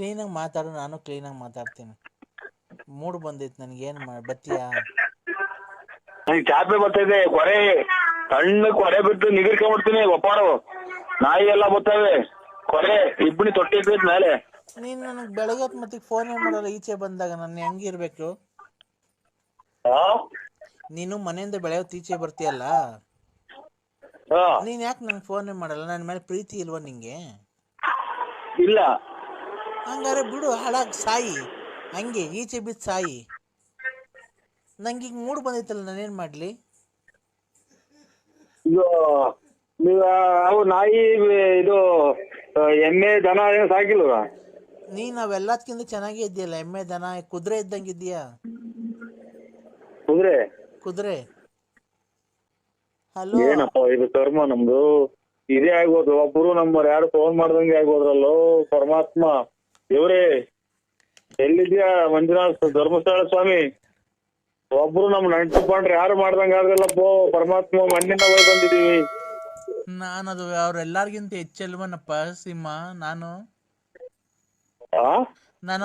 ಕ್ಲೀನಾಗಿ ಮಾತಾಡು, ನಾನು ಕ್ಲೀನಾಗಿ ಮಾತಾಡ್ತೀನಿ. ಮೂಡ್ ಬಂದೈತೆ ನನಗೆ, ಏನು ಬತ್ತೀಯಾ? ಚಾಪೆ ಬರ್ತಾ ಕೊರೆ ಸಣ್ಣ ಕೊರೆ ಬಿಟ್ಟು ನಿಗಿರ್ಕೊಂಡ್ಬಿಡ್ತೀನಿ. ಒಪ್ಪಾಡು ನಾಯಿ ಎಲ್ಲ ಬರ್ತವೆ, ಕೊರೆ ಇಬ್ಬನಿ ತೊಟ್ಟಿ ಇರ್ತೈತ್ ಮೇಲೆ. ನೀನು ನನಗೆ ಬೆಳಗ್ಗೆ ಹೊತ್ತು ಮತ್ತೆ ಫೋನೇ ಮಾಡಲ್ಲ. ಈಚೆ ಬಂದಾಗ ನಾನು ಹೆಂಗಿರ್ಬೇಕು? ನೀನು ಮನೆಯಿಂದ ಬೆಳಗ್ಗೆ ಹೊತ್ತು ಈಚೆ ಬರ್ತೀಯಲ್ಲ, ನೀನ್ ಯಾಕೆ ನಂಗೆ ಫೋನೇ ಮಾಡಲ್ಲ? ನನ್ನ ಮೇಲೆ ಪ್ರೀತಿ ಇಲ್ವಾ ನಿಂಗೆ? ಇಲ್ಲ. ಹಂಗಾರೆ ಬಿಡು, ಹಾಳಾಗಿ ಸಾಯಿ, ಹಂಗೆ ಈಚೆ ಬಿದ್ದು ಸಾಯಿ. ನಂಗೆ ಈಗ ಮೂಡ್ ಬಂದೈತಲ್ಲ, ನಾನೇನು ಮಾಡಲಿ? ಇದು ನೀವು ಅವು ನಾಯಿ ಇದು ಎಮ್ಮೆ ದನ ಏನೋ ಸಾಕಿಲ್ವ? ನೀನು ನಾವೆಲ್ಲದಕ್ಕಿಂತ ಚೆನ್ನಾಗೇ ಇದೆಯಲ್ಲ. ಎಮ್ಮೆ, ದನ, ಕುದುರೆ ಇದ್ದಂಗಿದ್ದೀಯಾ. ಕುದುರೆ ಹಲೋ. ಏನಪ್ಪ ಇದು ಕರ್ಮ ನಮ್ದು. ಇದೇ ಆಗೋದು. ಒಬ್ರು ನಮ್ಮವ್ರು ಯಾರು ಫೋನ್ ಮಾಡ್ದಂಗೆ ಆಗೋದ್ರಲ್ಲೋ ಪರಮಾತ್ಮ. ದೇವ್ರೇ ಎಲ್ಲಿದ್ಯಾ ಮಂಜುನಾಥ್ ಧರ್ಮಸ್ಥಳ ಸ್ವಾಮಿ? ಒಬ್ರು ನಮ್ ನಂಟು ಪಾಂಡ್ರೆ ಯಾರು ಮಾಡ್ದಂಗ ಆಗಲ್ಲಪ್ಪೋ ಪರಮಾತ್ಮ. ಮಣ್ಣಿಂದ ಹೋಗಿ ಬಂದಿದೀವಿ. ನಾನದು ಅವ್ರೆಲ್ಲಾರ್ಗಿಂತ ಹೆಚ್ಚಲ್ವನಪ್ಪ ಸಿಂಹ. ನಾನು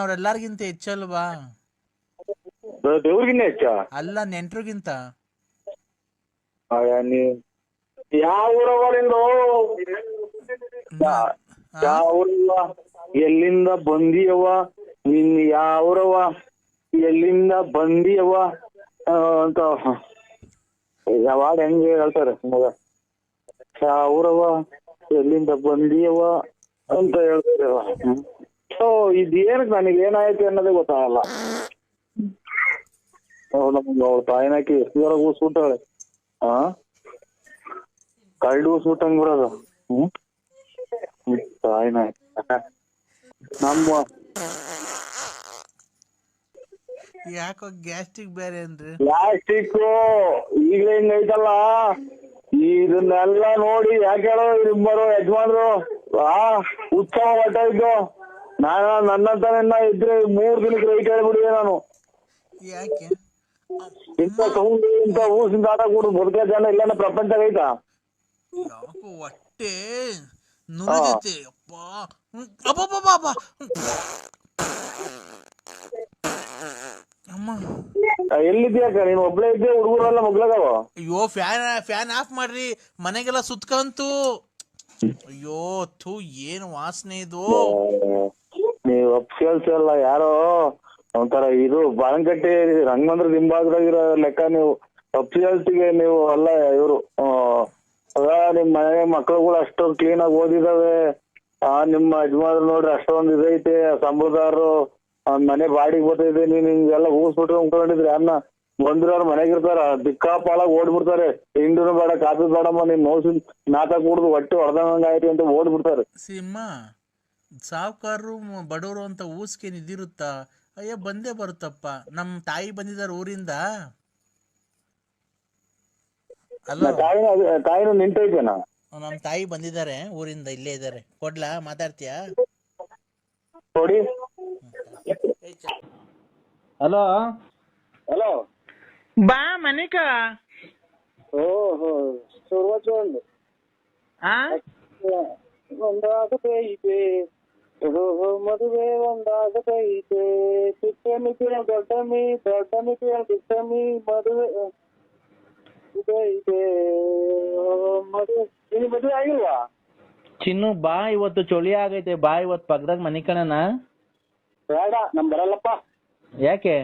ಅವ್ರೆಲ್ಲಾರ್ಗಿಂತ ಹೆಚ್ಚಲ್ವಾ? ದೇವ್ರಿಗಿನ್ನ ಹೆಚ್ಚ ಅಲ್ಲ, ನೆಂಟ್ರಿಗಿಂತ. ಯಾವ ಊರವ ನಿಂದು? ಯಾವ ಊರವ? ಎಲ್ಲಿಂದ ಬಂದಿಯವ? ನಿನ್ ಯಾವ್ರವ? ಎಲ್ಲಿಂದ ಬಂದಿಯವ ಅಂತ ಯಾವಾಗ ಹೆಂಗೆ ಹೇಳ್ತಾರೆ ಮಗ. ಯಾವ್ರವ ಎಲ್ಲಿಂದ ಬಂದಿಯವ ಅಂತ ಹೇಳ್ತಾರವ. ಸೊ ಇದೇನಕ್ ನನಗೆ ಏನಾಯ್ತು ಅನ್ನೋದೇ ಗೊತ್ತಾಗಲ್ಲ. ನಮ್ಗೆ ಅವ್ರ ತಾಯಿನಾಕಿ ಎಷ್ಟು ಜರ ಊಸ್ಬಿಟ್ಟಾಳೆ. ಕಳ್ಳು ಊಸ್ಬಿಟ್ಟಂಗ್ ಬಿಡೋದು. ತಾಯಿನಾಕಿ ನಮ್ಮ ಯಾಕೋ ಗ್ಯಾಸ್ಟ್ರಿಕ್ ಬೇರೆ ಅಂದ್ರೆ. ಗ್ಯಾಸ್ಟ್ರಿಕ್ ಈಗಲೇ ಹಿಂಗೈತಲ್ಲ. ಇದನ್ನೆಲ್ಲ ನೋಡಿ ಯಾಕೆ ಹೇಳೋ ಇಬ್ಬರು ಯಜಮಾನ್ರು ಉತ್ಸವ ಹೊಟ್ಟ ಇದ್ದು. ನಾನು ನನ್ನಂತ ಇದ್ರೆ 3 ದಿನಕ್ಕೆ ರೈಟ್ ಹೇಳ್ಬಿಡಿದೆ ನಾನು. ಯಾಕೆ ಇಂಥ ಸೌಂಡ್ ಇಂಥ ಊಸಿಂದ ಆಟ ಕೂಡು ಬದುಕ ಜನ ಇಲ್ಲ ಪ್ರಪಂಚ ಐತಾ? ಯಾಕೋ ಹೊಟ್ಟೆ ನುರಿದೈತೆ ಅಪ್ಪ. ಅಬ್ಬಬ್ಬಬ್ಬ ಅಮ್ಮ. ಎಲ್ಲಿದ್ಯಾಕ ನೀನು? ಒಬ್ಳೆ ಇದ್ದೆ, ಹುಡುಗರೆಲ್ಲ ಮಗ್ಳಗವ. ಅಯ್ಯೋ, ಫ್ಯಾನ್ ಆಫ್ ಮಾಡ್ರಿ, ಮನೆಗೆಲ್ಲ ಸುತ್ಕಂತು. ಅಯ್ಯೋ ಥೂ, ಏನು ವಾಸನೆ ಇದು. ನೀವು ಅಪ್ಸೇಲ್ಸ್ ಎಲ್ಲ ಯಾರೋ ಒಂಥರ ಇದು ಬಾಳಂಕಟ್ಟಿ ರಂಗಮಂದ್ರ ದಿಂಬಾಗ್ದಾಗಿರೋ ಲೆಕ್ಕ. ನೀವು ಅಪ್ಸೇಲ್ಸ್ಗೆ ನೀವು ಅಲ್ಲ ಇವರು. ನಿಮ್ ಮನೆ ಮಕ್ಳುಗಳು ಅಷ್ಟೊಂದು ಕ್ಲೀನ್ ಆಗಿ ಓದಿದಾವೆ. ನಿಮ್ಮ ಯಜಮಾನ್ರು ನೋಡ್ರಿ ಅಷ್ಟೊಂದು ಇದೈತೆ, ಸಂಬಳದಾರರು ಮನೆ ಬಾಡಿಗೆ ಬರ್ತೈತೆ. ನೀನ್ ಹಿಂಗೆಲ್ಲ ಊಸ್ಬಿಟ್ರೆ ಉಂಕೊಂಡಿದ್ರಿ ಅನ್ನ ಬಂದಿರೋರು ಮನೆಗಿರ್ತಾರ, ದಿಕ್ಕಾಪಾಲಾಗಿ ಓಡ್ಬಿಡ್ತಾರೆ. ಹಿಂಡುನು ಬೇಡ, ಕಾಫಿ ಬೇಡಮ್ಮ, ನೀನ್ ನೋಸಿ ನಾತ ಕೂಡ್ದು ಹೊಟ್ಟೆ ಹೊಡೆದಂಗ ಆಯ್ತು ಅಂತ ಓಡ್ಬಿಡ್ತಾರೆ. ಸಿಂಹ, ಸಾವುಕಾರರು ಬಡವರು ಅಂತ ಊಸ್ಕೆ ನಿದಿರುತ್ತಾ? ಅಯ್ಯೋ, ಬಂದೇ ಬರುತ್ತಪ್ಪ. ನಮ್ಮ ತಾಯಿ ಬಂದಿದ್ದಾರೆ ಊರಿಂದ. ಅಲೋ, ತಾಯಿನೂ ನಿಂತೈತೇನಾ? ನಮ್ಮ ತಾಯಿ ಬಂದಿದ್ದಾರೆ ಊರಿಂದ, ಇಲ್ಲೇ ಇದ್ದಾರೆ. ಕೊಡ್ಲಾ? ಮಾತಾಡ್ತೀಯಾ? ನೋಡಿ. ಹಲೋ ಹಲೋ, ಬಾ ಮನಿಕ. ಓಹೋ, ಸುರ್ವಚಂಡ್ ಒಂದಾಗತೈತೆ. ಓಹೋ, ಮದುವೆ ಒಂದಾಗತೈತೆ. ಚಿಕ್ಕಮ್ಮಿ ಕೇಳ ದೊಡ್ಡಮ್ಮಿ, ದೊಡ್ಡಮ್ಮಿ ಕೇಳ ಚಿಕ್ಕಮ್ಮಿ, ಮದುವೆ ಇದೈತೆ. ಮದುವೆ ನಿನ್ ಮದುವೆ ಆಗಿಲ್ವಾ? ಚಿನ್ನು ಬಾ, ಇವತ್ತು ಚಳಿ ಆಗೈತೆ. ಬಾ, ಇವತ್ತು ಪಕ್ಕದಾಗ ಮನಿ ಕಣನ. ಬೇಡ, ನಮ್ ಬರಲ್ಲಪ್ಪ. ಯಾಕೆ?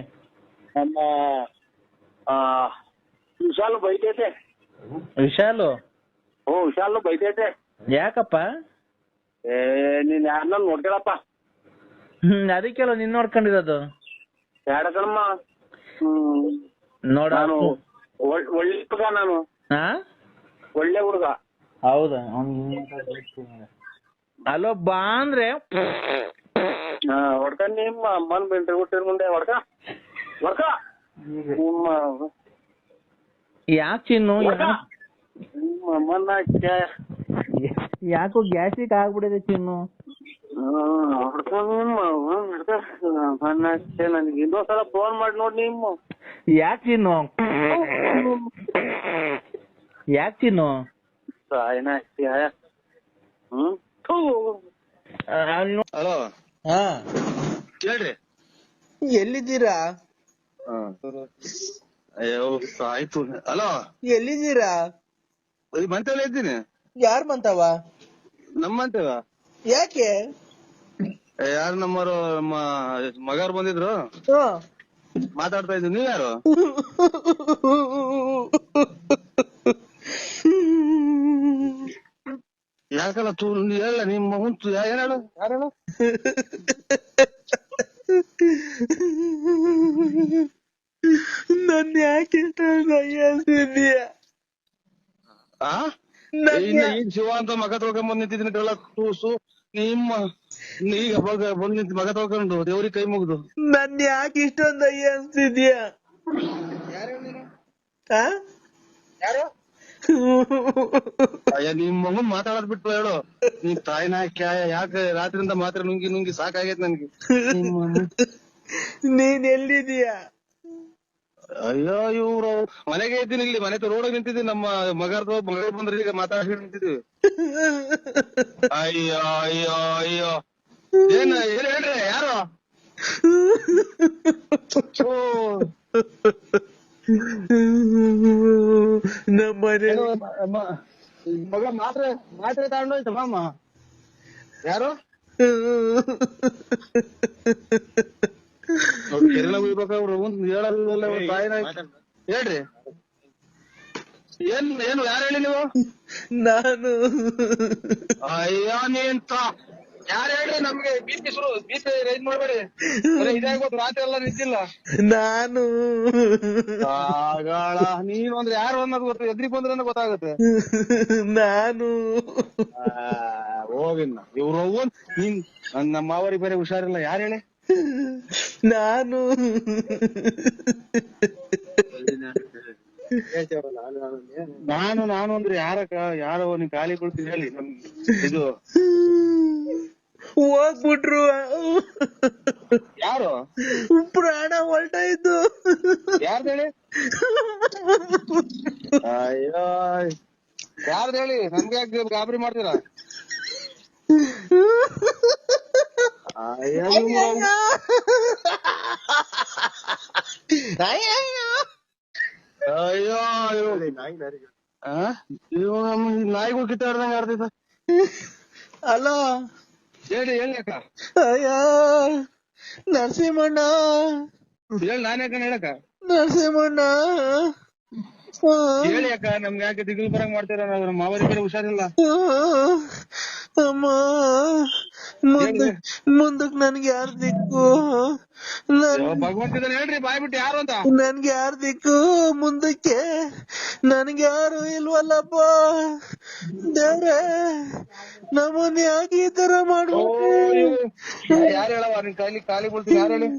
ನಮ್ಮ ವಿಶಾಲು ಬೈತೈತೆ. ವಿಶಾಲು? ವಿಶಾಲು ಬೈತೈತೆ. ಯಾಕಪ್ಪ? ನೀನ್ ಯಾರನ್ನ ನೋಡ್ಕೊಳಪ್ಪ. ಅದಕ್ಕೆಲ್ಲ ನಿನ್ ನೋಡ್ಕೊಂಡಿರೋದು. ಬೇಡ ಕಣಮ್ಮ. ನೋಡ, ಒಳ್ಳೆ ಹುಡುಗ ನಾನು. ಒಳ್ಳೆ ಹುಡುಗ. ಹೌದಾ? ಅಲೋ, ಬಾ ಅಂದ್ರೆ ಹೊಡ್ಕ. ನಿಮ್ಮ ಅಮ್ಮನ್ ಬೆಂಟ್ರಿ ಹುಟ್ಟಿರ್ ಮುಂದೆ ಹೊಡ್ಕ ಹೊಡ್ಕ. ನಿಮ್ಮ ಯಾಕೆ ಚಿನ್ನು? ನಿಮ್ಮ ಅಮ್ಮನ್ನ ಯಾಕೋ ಗ್ಯಾಸ್ಟ್ರಿಕ್ ಆಗ್ಬಿಡಿದೆ ಚಿನ್ನು. ಹೊಡ್ಕ. ನನಗೆ ಇನ್ನೊಂದ್ಸಲ ಫೋನ್ ಮಾಡಿ ನೋಡಿ. ನಿಮ್ಮ ಯಾಕೆ ಚಿನ್ನು? ಯಾಕೆ ಚಿನ್ನು? ಹಲೋ, ಹಾ ಕೇಳ್ರಿ. ಎಲ್ಲಿದ್ದೀರಾ? ಅಯ್ಯೋ ಆಯ್ತು. ಹಲೋ, ಎಲ್ಲಿದ್ದೀರಾ? ಮಂತೇವ ಇದ್ದೀನಿ. ಯಾರ್ ಬಂತವ? ನಮ್ಮ ಮಂತೇವ. ಯಾಕೆ? ಯಾರು ನಮ್ಮರು ನಮ್ಮ ಮಗವ್ರು ಬಂದಿದ್ರು, ಹಾ. ಮಾತಾಡ್ತಾ ಇದ್ರು. ನೀವ್ ಯಾರು? ಯಾಕಲ್ಲ ತೂ ಹೇಳ ನಿಮ್ ಮಗನ್ ಏನ್ ಹೇಳು, ಯಾರು ಹೇಳು? ನನ್ ಯಾಕೆ ಹೇಳ್ತಿದೀಯ? ಆ ಇನ್ನು ಈಗ ಶಿವ ಅಂತ ಮಗ ತೊಳ್ಕೊಂಡ್ ನಿಂತಿದ್ದೀನಿ ಕಳ್ಳ ಕೂಸು. ನಿಮ್ಮ ಈಗ ಬಂದ್ ನಿಂತ ಮಗ ತೊಳ್ಕೊಂಡು ದೇವ್ರಿಗೆ ಕೈ ಮುಗ್ದು. ನನ್ ಯಾಕೆ ಇಷ್ಟೊಂದು ಅನ್ಸ್ತಿದ್ಯಾ? ಯಾರು? ಅಯ್ಯ ನಿಮ್ ಮಗನ್ ಮಾತಾಡೋದ್ ಬಿಟ್ಟು ಹೇಳು. ನೀನ್ ತಾಯಿನ ಯಾಕೆ ರಾತ್ರಿಯಿಂದ ಮಾತ್ರ ನುಂಗಿ ನುಂಗಿ ಸಾಕಾಗೈತ್ ನನ್ಗೆ. ನೀನ್ ಎಲ್ಲಿದೀಯಾ? ಅಯ್ಯೋ ಇವ್ರು ಮನೆಗೆ ಇದ್ದೀನಿ, ಇಲ್ಲಿ ಮನೆ ರೋಡ್ ನಿಂತಿದ್ದೀನಿ. ನಮ್ಮ ಮಗ ಬಂದ್ರೆ ಈಗ ಮಾತಾಡಿ ನಿಂತಿದ್ವಿ. ಅಯ್ಯೋ ಅಯ್ಯೋ ಅಯ್ಯೋ ಏನ್ ಹೇಳ್ರಿ, ಯಾರು? ನಮ್ಮನೆ ಮಗ ಮಾತ್ರೆ ತಗೊಂಡೋಯ್ತು ಮಾಮ. ಯಾರು? ಕೆರೆನ ಉಯ್ಬೇಕಾವ್ರು ಹೇಳಲ್ಲ ತಾಯಿನ. ಹೇಳ್ರಿ, ಏನು ಯಾರು ಹೇಳಿ ನೀವು? ನಾನು. ಅಯ್ಯೋ ನೀಂತ ಯಾರು ಹೇಳಿ? ನಮ್ಗೆ ಬೀಸಿ ರೈಸ್ ಮಾಡ್ಬೇಡಿ. ಇದಾಗೋದು ರಾತ್ರಿ ಎಲ್ಲ ನಿಂತಿಲ್ಲ. ನಾನು ಆಗಳ ನೀನು ಅಂದ್ರೆ ಯಾರು ಅನ್ನೋದು ಗೊತ್ತು, ಎದ್ರಿಗೆ ಬಂದ್ರೆ ಗೊತ್ತಾಗುತ್ತೆ. ನಾನು ಹೋಗಿನ್ನ ಇವ್ರು ನೀನ್ ನಮ್ಮ ಮಾವರಿಗೆ ಬೇರೆ ಹುಷಾರಿಲ್ಲ. ಯಾರು ಹೇಳಿ? ನಾನು ನಾನು ಅಂದ್ರೆ ಯಾರೋ ನೀನ್ ಖಾಲಿ ಕೊಡ್ತೀನಿ ಹೇಳಿ. ಇದು ಹೋಗ್ಬಿಟ್ರು. ಯಾರು? ಪ್ರಾಣ ಹೊರಟಾಯ್ತು. ಯಾರ್ದು ಹೇಳಿ? ಅಯ್ಯೋ ಯಾರ್ದು ಹೇಳಿ? ನಮ್ಗೆ ಯಾಕೆ ಗಾಬರಿ ಮಾಡ್ತೀರಾ? ಅಯ್ಯೋ ನಾಯಿಗಳು ಕಿತ್ತಾಡ್ದಂಗ ಆಡ್ತೈತ. ಅಲೋ ಹೇಳಿ ಅಕ್ಕ. ಅಯ್ಯೋ ನರಸಿಂಹಣ್ಣ, ಹೇಳಿ. ನಾನ್ ಯಾಕ ಹೇಳಕ್ಕ? ನರಸಿಂಹಣ್ಣ ಹೇಳಿ ಅಕ್ಕ. ನಮ್ಗೆ ಯಾಕೆ ದಿಗಿಲ್ ಬರಂಗ್ ಮಾಡ್ತೀರ? ನಮ್ಮ ಮಾವರಿ ಬೇರೆ ಹುಷಾರಿಲ್ಲ. ಅಮ್ಮ ಮುಂದಕ್ ನನ್ಗೆ ಯಾರ್ ದಿಕ್ಕು? ಭಗವಂತಿದ್ದಾನೆ ಹೇಳ್ರಿ, ಬಾಯ್ಬಿಟ್ಟು ಯಾರು ಅಂತ. ನನ್ಗೆ ಯಾರ್ ದಿಕ್ಕು ಮುಂದಕ್ಕೆ? ನನ್ಗೆ ಯಾರು ಇಲ್ವಲ್ಲಪ್ಪ ದೇವ್ರೆ. ನಮ್ಮನ್ ಯಾಕೆ ಈ ತರ ಮಾಡ್ಬಿಟ್ರಿ? ಯಾರು ಹೇಳವ? ನಿನ್ ಖಾಲಿ ಬೀಳ್ತೀನಿ. ಯಾರು ಹೇಳಿ?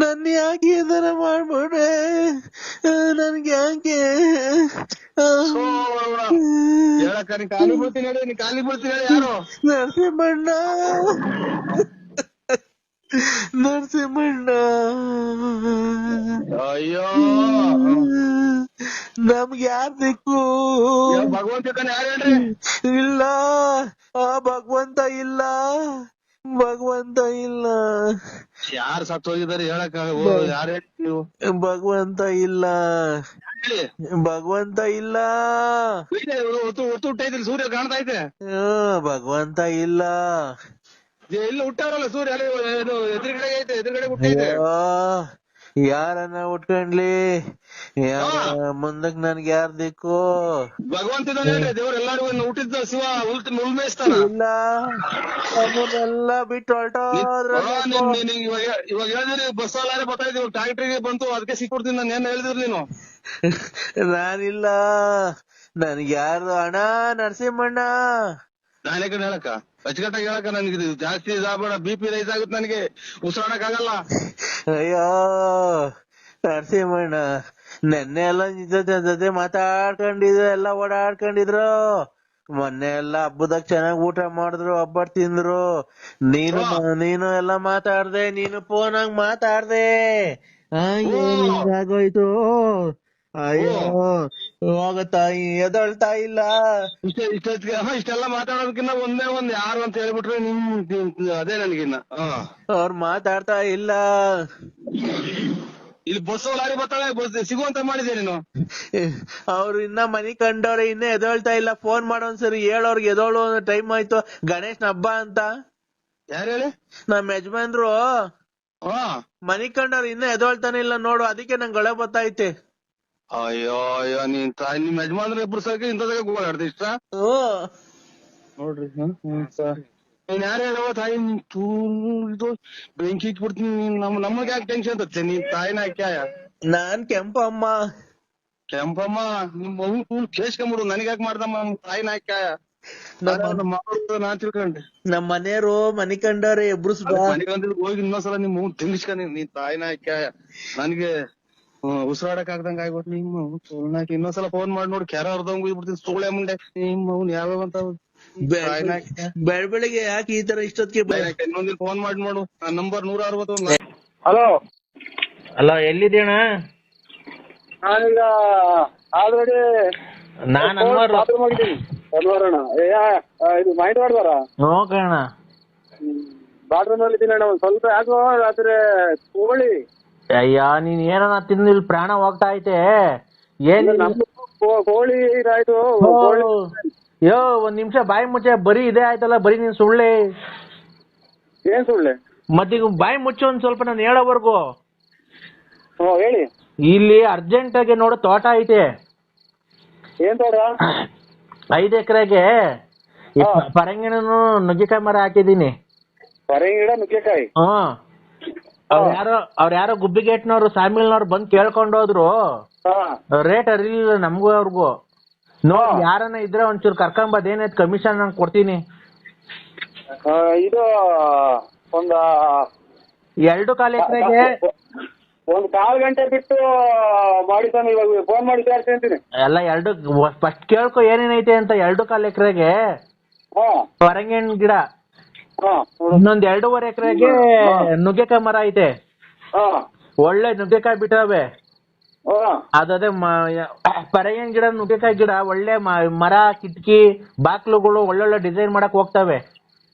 ನನ್ ಯಾಕೆ ಈ ತರ ಮಾಡ್ಬಿಟ್ರೆ? ನನ್ಗೆ ಯಾಕೆ ಹೇಳಕ್ಕ? ನೀನ್ ಖಾಲಿ ಬೀಳ್ತೀನಿ ಹೇಳಿ. ನೀನ್ ಖಾಲಿ ಬೀಳ್ತೀನಿ ಹೇಳಿ. ಯಾರು? ನರಸಿಂಹಣ್ಣ, ನರಸಿಂಹಣ್ಣ. ಅಯ್ಯೋ ನಮ್ಗೆ ಯಾರ್ ದಿಕ್ಕು? ಭಗವಂತ ಯಾರು ಹೇಳ್ರಿ? ಇಲ್ಲ, ಭಗವಂತ ಇಲ್ಲ, ಭಗವಂತ ಇಲ್ಲ. ಯಾರು ಸತ್ತು ಹೋಗಿದ್ದಾರೆ ಹೇಳಕ್ಕ? ಯಾರು ಹೇಳಿ ನೀವು? ಭಗವಂತ ಇಲ್ಲ, ಹೇಳಿ. ಭಗವಂತ ಇಲ್ಲ. ಹೊತ್ತು ಹುಟ್ಟೈತಿ, ಸೂರ್ಯ ಕಾಣ್ತಾ ಐತೆ. ಭಗವಂತ ಇಲ್ಲ. ಎಲ್ಲ ಹುಟ್ಟಾರಲ್ಲ ಸೂರ್ಯ, ಎದುರುಗಡೆ ಐತೆ, ಎದುರುಗಡೆ ಹುಟ್ಟೈತೆ. ಯಾರನ್ನ ಉಟ್ಕೊಂಡ್ಲಿ, ಮುಂದಕ್ ನನ್ಗೆ ಯಾರ್ ದಿಕ್ಕು? ಭಗವಂತ ಹೇಳ್ರಿ. ದೇವ್ರ ಎಲ್ಲಾರು ಹುಟ್ಟಿದ್ದ ಶಿವ ಉಲ್ಮೇಯಿಸ್ತಾನ. ಇಲ್ಲ, ನಮ್ಮನ್ನೆಲ್ಲ ಬಿಟ್ಟು ಹೊರಟೋದ್ರ. ಇವಾಗ ಹೇಳಿದ್ರಿ ಬಸ್ ಅಲ್ಲಾರೆ ಬರ್ತಾ ಇದ್ದೀವಿ, ಟ್ರಾಕ್ಟ್ರಿಗೆ ಬಂತು, ಅದಕ್ಕೆ ಸಿಕ್ಬಿಡ್ತೀನಿ. ನಾನು ಏನ್ ಹೇಳಿದ್ರಿ ನೀನು? ನಾನಿಲ್ಲ. ನನ್ಗೆ ಯಾರು? ಅಣ್ಣ ನರಸಿಂಹಣ್ಣ. ನಾನೇ ಕಡೆ ಹೇಳಕ್ಕ, ಅಚ್ಚುಕಟ್ಟಾಗಿ ಹೇಳಕ್ಕ. ನನ್ಗೆ ಜಾಸ್ತಿ ಇದಾಗಬೇಡ, BP ರೈಸ್ ಆಗುತ್ತೆ, ನನಗೆ ಉಸಿರಾಡಕ್ ಆಗಲ್ಲ. ಅಯ್ಯೋ ನರಸಿಂಹಣ್ಣ, ನೆನ್ನೆ ಎಲ್ಲ ಜೊತೆ ಮಾತಾಡ್ಕೊಂಡಿದ್ರು, ಎಲ್ಲ ಓಡಾಡ್ಕೊಂಡಿದ್ರು. ಮೊನ್ನೆ ಎಲ್ಲ ಹಬ್ಬದಾಗ ಚೆನ್ನಾಗ್ ಊಟ ಮಾಡಿದ್ರು, ಒಬ್ಬಟ್ಟು ತಿಂದ್ರು. ನೀನು ಎಲ್ಲ ಮಾತಾಡ್ದೆ, ನೀನು ಫೋನಾಗ್ ಮಾತಾಡ್ದೆ. ಹಿಂಗಾಗೋಯ್ತು ಅಯ್ಯೋ ಹೋಗ ತಾಯಿ ಎದೊಳ್ತಾ ಇಲ್ಲ. ಇಷ್ಟೆಲ್ಲ ಮಾತಾಡೋದಕ್ಕಿನ್ನ ಒಂದ್ ಯಾರು ಅಂತ ಹೇಳ್ಬಿಟ್ರೆ ಅದೇ ನನಗಿನ್ನ ಅವ್ರು ಮಾತಾಡ್ತಾ ಇಲ್ಲ. ಇಲ್ಲಿ ಬಸ್ಸು ಲಾರಿ ಬರ್ತಾಳೆ, ಸಿಗುವಂತ ಮಾಡಿದೆ ನೀನು. ಅವ್ರು ಇನ್ನ ಮನಿ ಕಂಡವ್ರೆ, ಇನ್ನ ಎದೊಳ್ತಾ ಇಲ್ಲ. ಫೋನ್ ಮಾಡೋನ್ಸರಿ ಹೇಳೋರ್ಗೆ ಎದೋಳು ಟೈಮ್ ಆಯ್ತು, ಗಣೇಶನ ಹಬ್ಬ ಅಂತ. ಯಾರು ಹೇಳಿ? ನಮ್ ಯಜಮಾನ್ರು ಮನಿ ಕಂಡವ್ರು ಇನ್ನ ಎದೊಳ್ತಾನೆ ಇಲ್ಲ ನೋಡು, ಅದಕ್ಕೆ ನಂಗೆ ಗಳೆ ಬತ್ತೈತೆ. ಅಯ್ಯೋ ಅಯ್ಯೋ ನಿಮ್ ಯಜಮಾನ್ರ ಇಬ್ರು ಸರ್ಕ ಇಂಥದಾಗ ಓಡಾಡ್ದೆ ಇಷ್ಟ ನೋಡ್ರಿ. ನೀನ್ ಯಾರು ಹೇಳವ ತಾಯಿ, ಇದು ಬೆಂಕಿ ಇಟ್ಬಿಡ್ತೀನಿ. ನಮಗೆ ಯಾಕೆ ಟೆನ್ಷನ್ ತತ್ತೆ? ನೀನ್ ತಾಯಿನ ಹಾಕ್ಯಾಯ? ನಾನ್ ಕೆಂಪಮ್ಮ. ಕೆಂಪಮ್ಮ ನಿಮ್ ಮಗು ಕೇಸ್ಕೊಂಬಿಡು, ನನಗ್ ಯಾಕೆ ಮಾಡ್ದಮ್ಮ? ತಾಯಿನ ಹಾಕ್ಯಾಯ ನಾನ್ ತಿಳ್ಕೊಂಡೆ. ನಮ್ ಮನೆಯವರು ಮನಿ ಕಂಡವ್ರೆ ಎಬ್ರುಸ್ಬಾ. ಮನೆಗಂದ್ರೆ ಹೋಗಿ ಇನ್ನೊಂದ್ಸಲ ನಿಮ್ ಮಗು ತಿಂಗಿಸ್ಕೊಂಡಿ, ನೀನ್ ತಾಯಿನ ಹಾಕ್ಯಾಯ. ನನ್ಗೆ ಉಸಿರಾಡಕ್ ಆಗ್ದಂಗ ಆಗ್ಬಿಟ್ಟು ನಿಮ್ಮ ಇನ್ನೊಂದ್ಸಲ ಫೋನ್ ಮಾಡಿ ನೋಡಿ, ಕೆರ ಅರ್ಧಂಗ್ ಬಿಡ್ತೀನಿ ಸೋಳೆ ಮುಂಡೆ. ನಿಮ್ ಮಗನ್ ಯಾವ್ಯಾವ ಅಂತ ಬೆಳಗ್ಗೆ ಯಾಕೆ ಈ ತರ ಇಷ್ಟೊತ್ತಿಗೆ ಇನ್ನೊಂದಿನ ಫೋನ್ ಮಾಡಿ ನೋಡು. ನಂಬರ್ 161. ಹಲೋ ಅಲ್ಲ, ಎಲ್ಲಿದ್ದೀಣ? ನಾನೀಗ ಆಲ್ರೆಡಿ ಬಾತ್ರೂಮ್ ಹೋಗಿದ್ದೀನಿ. ಇದು ಮೈಂಡ್ ಮಾಡ್ದಾರ ನೋಕಣ ಬಾತ್ರೂಮ್ ಅಲ್ಲಿ ಇದ್ದೀನಿ. ಒಂದ್ ಸ್ವಲ್ಪ ಯಾಕೋ ರಾತ್ರಿ ಕೋಳಿ. ಅಯ್ಯ, ನೀನ್ ಏನನ ತಿಂದು ಇಲ್ಲಿ ಪ್ರಾಣ ಹೋಗ್ತಾ ಐತೆ. ಏನ್ ಕೋಳಿ ಇದಾಯ್ತು. ಯೋ, ಒಂದ್ ನಿಮಿಷ ಬಾಯಿ ಮುಚ್ಚೆ. ಬರೀ ಇದೇ ಆಯ್ತಲ್ಲ, ಬರೀ ನೀನ್ ಸುಳ್ಳೆ. ಏನ್ ಸುಳ್ಳೆ? ಮತ್ತೀಗ ಬಾಯಿ ಮುಚ್ಚು ಒಂದ್ ಸ್ವಲ್ಪ, ನಾನು ಹೇಳೋವರ್ಗು. ಹೇಳಿ. ಇಲ್ಲಿ ಅರ್ಜೆಂಟ್ ಆಗಿ ನೋಡು, ತೋಟ ಐತೆ. ಏನ್ ತೋಟ? 5 ಎಕರೆಗೆ ಪರಂಗಿನೂ ನುಗ್ಗೆಕಾಯಿ ಮರ ಹಾಕಿದೀನಿ. ಪರಂಗಿ ಗಿಡ, ನುಗ್ಗೆಕಾಯಿ? ಅವ್ರ ಯಾರೋ ಗುಬ್ಬಿಗೇಟ್ನವ್ರು, ಸಾಮಿಲ್ನವ್ರು ಬಂದ್ ಕೇಳ್ಕೊಂಡೋದ್ರು. ರೇಟ್ ಅರಿಲಿಲ್ಲ ನಮ್ಗೂ ಅವ್ರಿಗೂ. ನೋಡಿ, ಯಾರನ್ನ ಇದ್ರೆ ಒಂಚೂರು ಕರ್ಕೊಂಬದ್, ಏನಾಯ್ತು ಕಮಿಷನ್ ನಂಗೆ ಕೊಡ್ತೀನಿ. ಇದು ಒಂದ 2.25 ಎಕರೆಗೆ ಒಂದ್ 1/4 ಗಂಟೆ ಬಿಟ್ಟು ಮಾಡಿ ತಾನೆ. ಇವಾಗ ಫೋನ್ ಮಾಡಿ ಅಂತೀನಿ. ಎಲ್ಲ ಫಸ್ಟ್ ಕೇಳ್ಕೊ ಏನೇನೈತೆ ಅಂತ. 2.25 ಎಕರೆಗೆ ಪರಂಗಿನ ಗಿಡ, ಇನ್ನೊಂದ್ 2.5 ಎಕರೆಗೆ ನುಗ್ಗೆಕಾಯಿ ಮರ ಐತೆ. ಒಳ್ಳೆ ನುಗ್ಗೆಕಾಯಿ ಬಿಟ್ಟವೆ. ಅದೇ ಪರಂಗಿನ ಗಿಡ, ನುಗ್ಗೆಕಾಯಿ ಗಿಡ ಒಳ್ಳೆ ಮರ, ಕಿಟಕಿ, ಬಾಕ್ಲುಗಳು ಒಳ್ಳೊಳ್ಳೆ ಡಿಸೈನ್ ಮಾಡಕ್ ಹೋಗ್ತವೆ.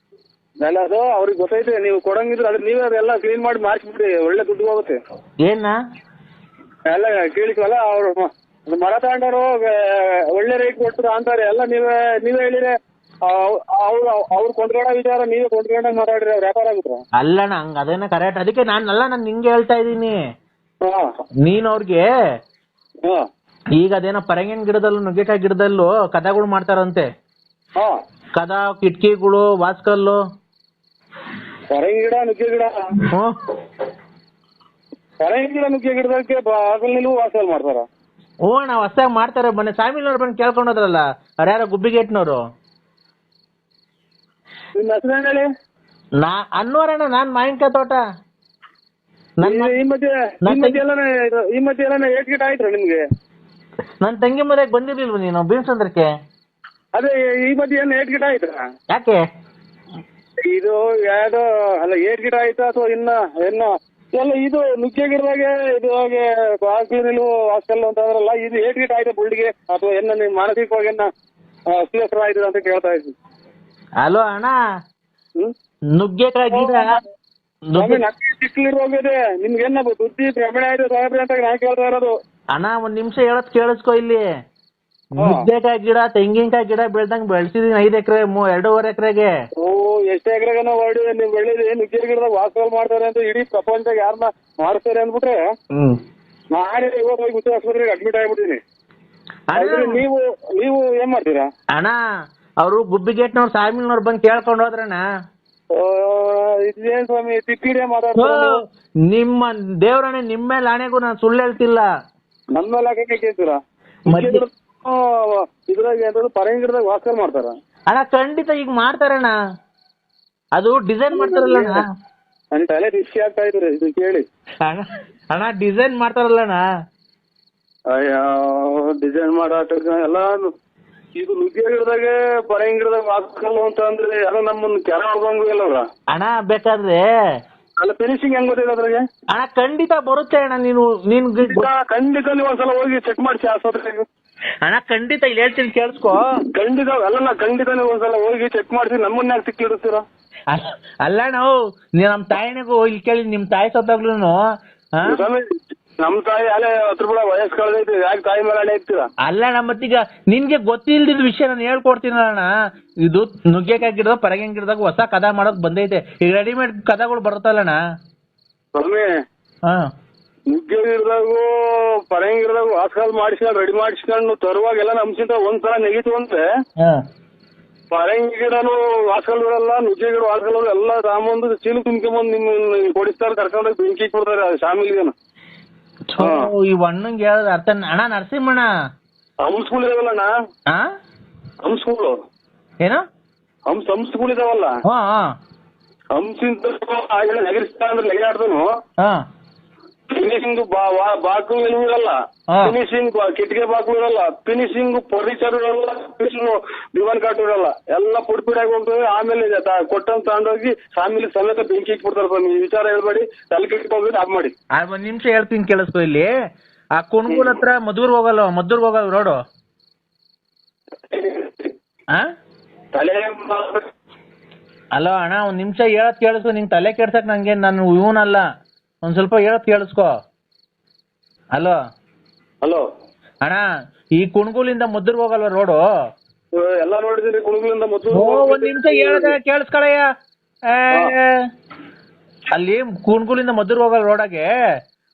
ಅದು ಅವ್ರಿಗೆ ಗೊತ್ತೈತೆ. ನೀವು ಕೊಡಂಗಿದ್ರೆ ಅದ್ರ ನೀವೇ ಅದೆಲ್ಲ ಕ್ಲೀನ್ ಮಾಡಿ ಮಾಡಿಸ್ಬಿಟ್ರಿ, ಒಳ್ಳೆ ದುಡ್ಡು ಹೋಗುತ್ತೆ. ಏನ ಎಲ್ಲ ಕೇಳಿದ್ವಲ್ಲ, ಅವ್ರು ಮರ ತಗೊಂಡವ್ರು ಒಳ್ಳೆ ರೇಟ್ ಕೊಡ್ತಾರ ಅಂತಾರೆ. ಎಲ್ಲ ನೀವೇ ಹೇಳಿದ್ರೆ ಅವ್ರು ಕೊಂಡ್ಕೊಂಡ ವಿಚಾರ ನೀವೇ ಕೊಂಡ್ಕೊಂಡಾಗ ಮಾತಾಡ್ರಿ, ಅವ್ರು ವ್ಯಾಪಾರ ಆಗುತ್ತ. ಅಲ್ಲಣ್ಣ, ಹಂಗ ಅದೇನ ಕರೆಕ್ಟ್. ಅದಕ್ಕೆ ನಾನು ನಿಂಗೆ ಹೇಳ್ತಾ ಇದೀನಿ. ನೀನ್ ಅವ್ರಿಗೆ ಈಗ ಅದೇನೋ ಪರಂಗಿನ ಗಿಡದಲ್ಲೂ ನುಗ್ಗೆಕಾಯಿ ಗಿಡದಲ್ಲೂ ಕದಗಳು ಮಾಡ್ತಾರಂತೆ. ಕದ, ಕಿಟಕಿಗಳು, ವಾಸ್ಕಲ್ಲು. ಪರಂಗಿ ಗಿಡ, ನುಗ್ಗೆ ಗಿಡ, ಪರಂಗಿ ಗಿಡ, ನುಗ್ಗೆ ಗಿಡದಕ್ಕೆ ಬಾಗಲ್ ವಾಸಲ್ ಮಾಡ್ತಾರ. ಅಣ್ಣ, ಹೊಸದಾಗಿ ಮಾಡ್ತಾರೆ. ಮೊನ್ನೆ ಸಾಮಿಲ್ನವ್ರು ಬಂದು ಕೇಳ್ಕೊಂಡೋದ್ರಲ್ಲ, ಅವ್ರ್ಯಾರೋ ಗುಬ್ಬಿಗೇಟ್ನವ್ರು. ನಿಮ್ ಹೆಸರು ಹೇಳಿ? ಅನ್ನೋರಣ್ಣ, ನಾನ್ ಮಾವಿನಕಾಯಿ ತೋಟ. ಈ ಮಧ್ಯೆ ಎಲ್ಲಾನ ಏಟ್ ಗಿಟ ಆಯ್ತು ನಿಮ್ಗೆ? ನನ್ ತಂಗಿ ಮನೆಗೆ ಬಂದಿರ್ಲಿಲ್ವ ನೀನು ಬೀನ್ಸಂದ್ರಕ್ಕೆ? ಅದೇ ಈ ಮಧ್ಯೆ ಏನ್ ಏಟ್ ಗಿಟ ಆಯ್ತಾ? ಯಾಕೆ ಇದು ಯಾವ್ದೋ ಅಲ್ಲ, ಏಟ್ ಗಿಟ ಆಯ್ತಾ ಅಥವಾ ಇನ್ನ ಎಲ್ಲ ಇದು ನುಗ್ಗೆ ಗಿಡದಾಗೆ ಇದು ಬಾಗಿಲು ಹಾಸ್ಟೆಲ್ ಅಂತ ಅಂದ್ರಲ್ಲ, ಇದು ಏಟ್ ಗಿಟ ಆಯ್ತಾ ಬುಳ್ಳಿಗೆ ಅಥವಾ ನಿಮ್ ಮಾನಸಿಕವಾಗಿ ಅಸ್ವಸ್ಥ ಆಯ್ತದ ಅಂತ ಕೇಳ್ತಾ ಇದ್ದೀನಿ. ಹಲೋ ಅಣ್ಣ, ನುಗ್ಗೆಕಾಯಿ ಗಿಡ ಚಿಕ್ಕಲಿರೋಗಿದೆ. ನಿಮ್ಗೇನ ಬುದ್ಧಿ ಭ್ರಮಣ ಆಯ್ತು ಸಾಹೇಬ್ರೆ ಅಂತ ನಾ ಕೇಳ್ತಾ ಇರೋದು. ಅಣ್ಣ, ಒಂದ್ ನಿಮಿಷ ಹೇಳೋದ್ ಕೇಳಿಸ್ಕೊ. ಇಲ್ಲಿ ನುಗ್ಗೆಕಾಯಿ ಗಿಡ, ತೆಂಗಿನಕಾಯಿ ಗಿಡ ಬೆಳ್ದಂಗ್ ಬೆಳ್ಸಿದೀನಿ 5 ಎಕರೆ, 2.5 ಎಕರೆಗೆ. ಎಷ್ಟು ಎಕರೆಗನ ಹೊಡಿ ನೀವ್ ಬೆಳ್ಳಿದಿ. ನುಗ್ಗೆ ಗಿಡದಾಗ ವಾಸಲ್ ಮಾಡ್ತಾರೆ ಅಂತ ಇಡೀ ಪ್ರಪಂಚದಾಗ ಯಾರನ್ನ ಮಾಡ್ತಾರೆ ಅಂದ್ಬಿಟ್ರೆ ನಾನೇ ಇವತ್ತು ಹೋಗಿ ಹುಚ್ಚ ಆಸ್ಪತ್ರೆಗೆ ಅಡ್ಮಿಟ್ ಆಗ್ಬಿಟ್ಟಿನಿ. ನೀವು ಏನ್ ಮಾಡ್ತೀರಾ? ಅಣ್ಣ, ಅವರು ಗುಬ್ಬಿಗೇಟ್ನವ್ರು, ಸಾಮಿಲ್ನವ್ರು ಬಂದ್ ಕೇಳ್ಕೊಂಡ್ ಹೋದ್ರಣ್ಣ. ಇದೇನ್ ಸ್ವಾಮಿ ತಿಕ್ಕಿಡೇ ಮಾತಾಡ್ತಾರೆ? ನಿಮ್ಮ ದೇವ್ರಣ್ಣ, ನಿಮ್ಮ ಮೇಲೆ ಆಣೆಗೂ ನಾನು ಸುಳ್ಳು ಹೇಳ್ತಿಲ್ಲ. ನಮ್ಮ ಮೇಲೆ ಹಾಕಕ್ಕೆ ಕೇಳ್ತೀರಾ? ಇದ್ರಾಗ ಪರಂಗಿ ಗಿಡದಾಗ ವಾಸಲ್ ಮಾಡ್ತಾರ ಅಣ್ಣ? ಖಂಡಿತ ಈಗ ಮಾಡ್ತಾರಣ್ಣ. ಅದು ಡಿಸೈನ್ ಮಾಡ್ತಾರಲ್ಲ ನನ್ ತಲೆ ರಿಕ್ಷಿ ಆಗ್ತಾ ಇದ್ರಿ ಇದು ಕೇಳಿ. ಅಣ್ಣ, ಡಿಸೈನ್ ಮಾಡ್ತಾರಲ್ಲಣ್ಣ. ಅಯ್ಯೋ, ಡಿಸೈನ್ ಮಾಡಾಟ ಎಲ್ಲ ಇದು ನುಗ್ಗೆ ಗಿಡದಾಗೆ ಪರಂಗಿ ಗಿಡದಾಗ ವಾಸಲ್ ಅಂತ ಅಂದ್ರೆ ಎಲ್ಲ ನಮ್ಮನ್ನ ಕೆರ ಹೋಗಂಗೂ ಇಲ್ಲ ಅವ್ರ. ಅಣ್ಣ, ಬೇಕಾದ್ರೆ ಅಲ್ಲ ಫಿನಿಶಿಂಗ್ ಹೆಂಗ್ ಗೊತ್ತಿದೆ ಅದ್ರಾಗೆ? ಅಣ್ಣ ಖಂಡಿತ ಬರುತ್ತೆ ಅಣ್ಣ. ನೀನ್ ಖಂಡಿತ ನೀವು ಒಂದ್ಸಲ ಹೋಗಿ ಚೆಕ್ ಮಾಡಿಸಿ ಆಸ್ಪತ್ರೆಗೆ. ಅಣ್ಣ ಖಂಡಿತ ಇಲ್ಲಿ ಹೇಳ್ತೀನಿ ಕೇಳಿಸ್ಕೊ. ಖಂಡಿತ ಅಲ್ಲ, ಖಂಡಿತ ನೀವು ಒಂದ್ಸಲ ಹೋಗಿ ಚೆಕ್ ಮಾಡಿಸಿ ನಮ್ಮನ್ನ ಯಾಕೆ ಸಿಕ್ಕಿಡ್ತೀರಾ? ಅಲ್ಲ ನಾವು ನಮ್ ತಾಯಿನಿಗೂ ಇಲ್ಲಿ ಕೇಳಿ, ನಿಮ್ ತಾಯಿ ಸತ್ತಾಗ್ಲೂ ನಮ್ ತಾಯಿ ಅಲ್ಲೇ ಹತ್ರ ಬಿಡ ವಯಸ್ಸು ಕಳೆದೈತಿ, ಯಾಕೆ ತಾಯಿ ಮೇಲೆ ಅಡ್ಡ ಇರ್ತೀರಾ? ಅಲ್ಲ ಮತ್ತೀಗ ನಿನ್ಗೆ ಗೊತ್ತಿಲ್ದಿದ್ ವಿಷಯ ನಾನು ಹೇಳ್ಕೊಡ್ತೀನಣ್ಣ. ಇದು ನುಗ್ಗೆಕಾಯಿ ಗಿಡದಾಗ ಪರಂಗಿ ಗಿಡದಾಗ ಹೊಸ ಕದ ಮಾಡೋಕ್ ಬಂದೈತೆ. ಈಗ ರೆಡಿಮೇಡ್ ಕದಗಳು ಬರುತ್ತಲ್ಲಣ್ಣ ಸ್ವಾಮಿ. ನುಗ್ಗೆ ಗಿಡದಾಗು ಪರಂಗಿ ಗಿಡದಾಗು ವಾಸ್ಕಾಲ್ ಮಾಡಿಸ್ಕೊಂಡು ರೆಡಿ ಮಾಡಿಸ್ಕೊಂಡು ತರುವಾಗ ಎಲ್ಲ ನಮ್ಸಿಂತ ಒಂದ್ಸಲ ನೆಗಿತು ಅಂದ್ರೆ ಪರಂಗಿ ಗಿಡನು ವಾಸ್ಕಲ್ ಬಿಡಲ್ಲ, ನುಗ್ಗೆ ಗಿಡ ವಾಸ್ಕಲ್ ಎಲ್ಲ ತಗೊಂಬಂದು ಚೀಲ ತುಂಬ್ಕೊಂಬಂದು ನಿಮ್ ಕೊಡಿಸ್ತಾರೆ, ಕರ್ಕೊಂಡೋಗಿ ಬೆಂಕಿ ಕೊಡ್ತಾರೆ ಶಾಮಿಲ್ಗೇನು. ಈ ಹಣ್ಣಂಗೆ ಹೇಳೋದು ಅರ್ಥ ಅಣ್ಣ. ನರಸಿಂಹಣ್ಣ ಹಂಸ್ಗಳು ಇದಾವಲ್ಲಣ್ಣ, ಹಂಸ್ಗಳು ಏನು ಹಂಸ್ಗಳು ಇದಾವಲ್ಲ, ಹಂಸಿಂತ ನೆಗರಿಸ್ತಾ ಅಂದ್ರೆ ನೆಗೆದಾಡ್ದನು ಫಿನಿಶಿಂಗ್ ಬಾಕು ಇರಲ್ಲ, ಫಿನಿಶಿಂಗ್ ಕಿಟಕಿ ಬಾಕು ಇರಲ್ಲ, ಫಿನಿಶಿಂಗ್ ಫರ್ನಿಚರ್ ಇರಲ್ಲ, ಫಿನಿಶಿಂಗ್ ದಿವಾನ್ ಕಾಟ್ ಇರಲ್ಲ, ಎಲ್ಲ ಪುಡ್ಪಿಡಾಗಿ ಹೋಗ್ತವೆ. ಆಮೇಲೆ ಕೊಟ್ಟಂತ ತಗೊಂಡೋಗಿ ಫ್ಯಾಮಿಲಿ ಸಮೇತ ಬೆಂಕಿ ಇಟ್ಬಿಡ್ತಾರೆ. ಸ್ವಾಮಿ ಈ ವಿಚಾರ ಹೇಳ್ಬೇಡಿ, ತಲೆ ಕೆಟ್ಕೋಗ್ಬಿಟ್ಟು ಆಫ್ ಮಾಡಿ. ಒಂದ್ ನಿಮಿಷ ಹೇಳ್ತೀನಿ ಕೇಳಿಸ್ಕೊ. ಇಲ್ಲಿ ಆ ಕುಣಗುಲ್ ಹತ್ರ ಮದ್ದೂರ್ಗ್ ಹೋಗಲ್ಲ ರೋಡು. ಅಲೋ ಅಣ್ಣ, ಒಂದ್ ನಿಮಿಷ ಹೇಳತ್ ಕೇಳಿಸ್ಕೊ. ನಿಂಗೆ ತಲೆ ಕೆಡ್ಸಕ್ ನಂಗೆ ನಾನು ಇವನಲ್ಲ, ಒಂದ್ ಸ್ವಲ್ಪ ಹೇಳತ್ ಕೇಳಿಸ್ಕೊ. ಹಲೋ ಅಣ್ಣ, ಈ ಕುಣಗುಲಿಂದ ಮದ್ದೂರ್ಗ್ ಹೋಗಲ್ವ ರೋಡು? ಎಲ್ಲ ನೋಡಿದ್ರಿ ಕುಣಗುಲಿಂದ ಮದ್ದೂರು. ಒಂದ್ ನಿಮಿಷ ಹೇಳ್ದೆ ಕೇಳಿಸ್ಕೊಳಯ್ಯ. ಅಲ್ಲಿ ಕುಣಗುಲಿಂದ ಮದ್ದೂರ್ಗ್ ಹೋಗಲ್ ರೋಡಾಗೆ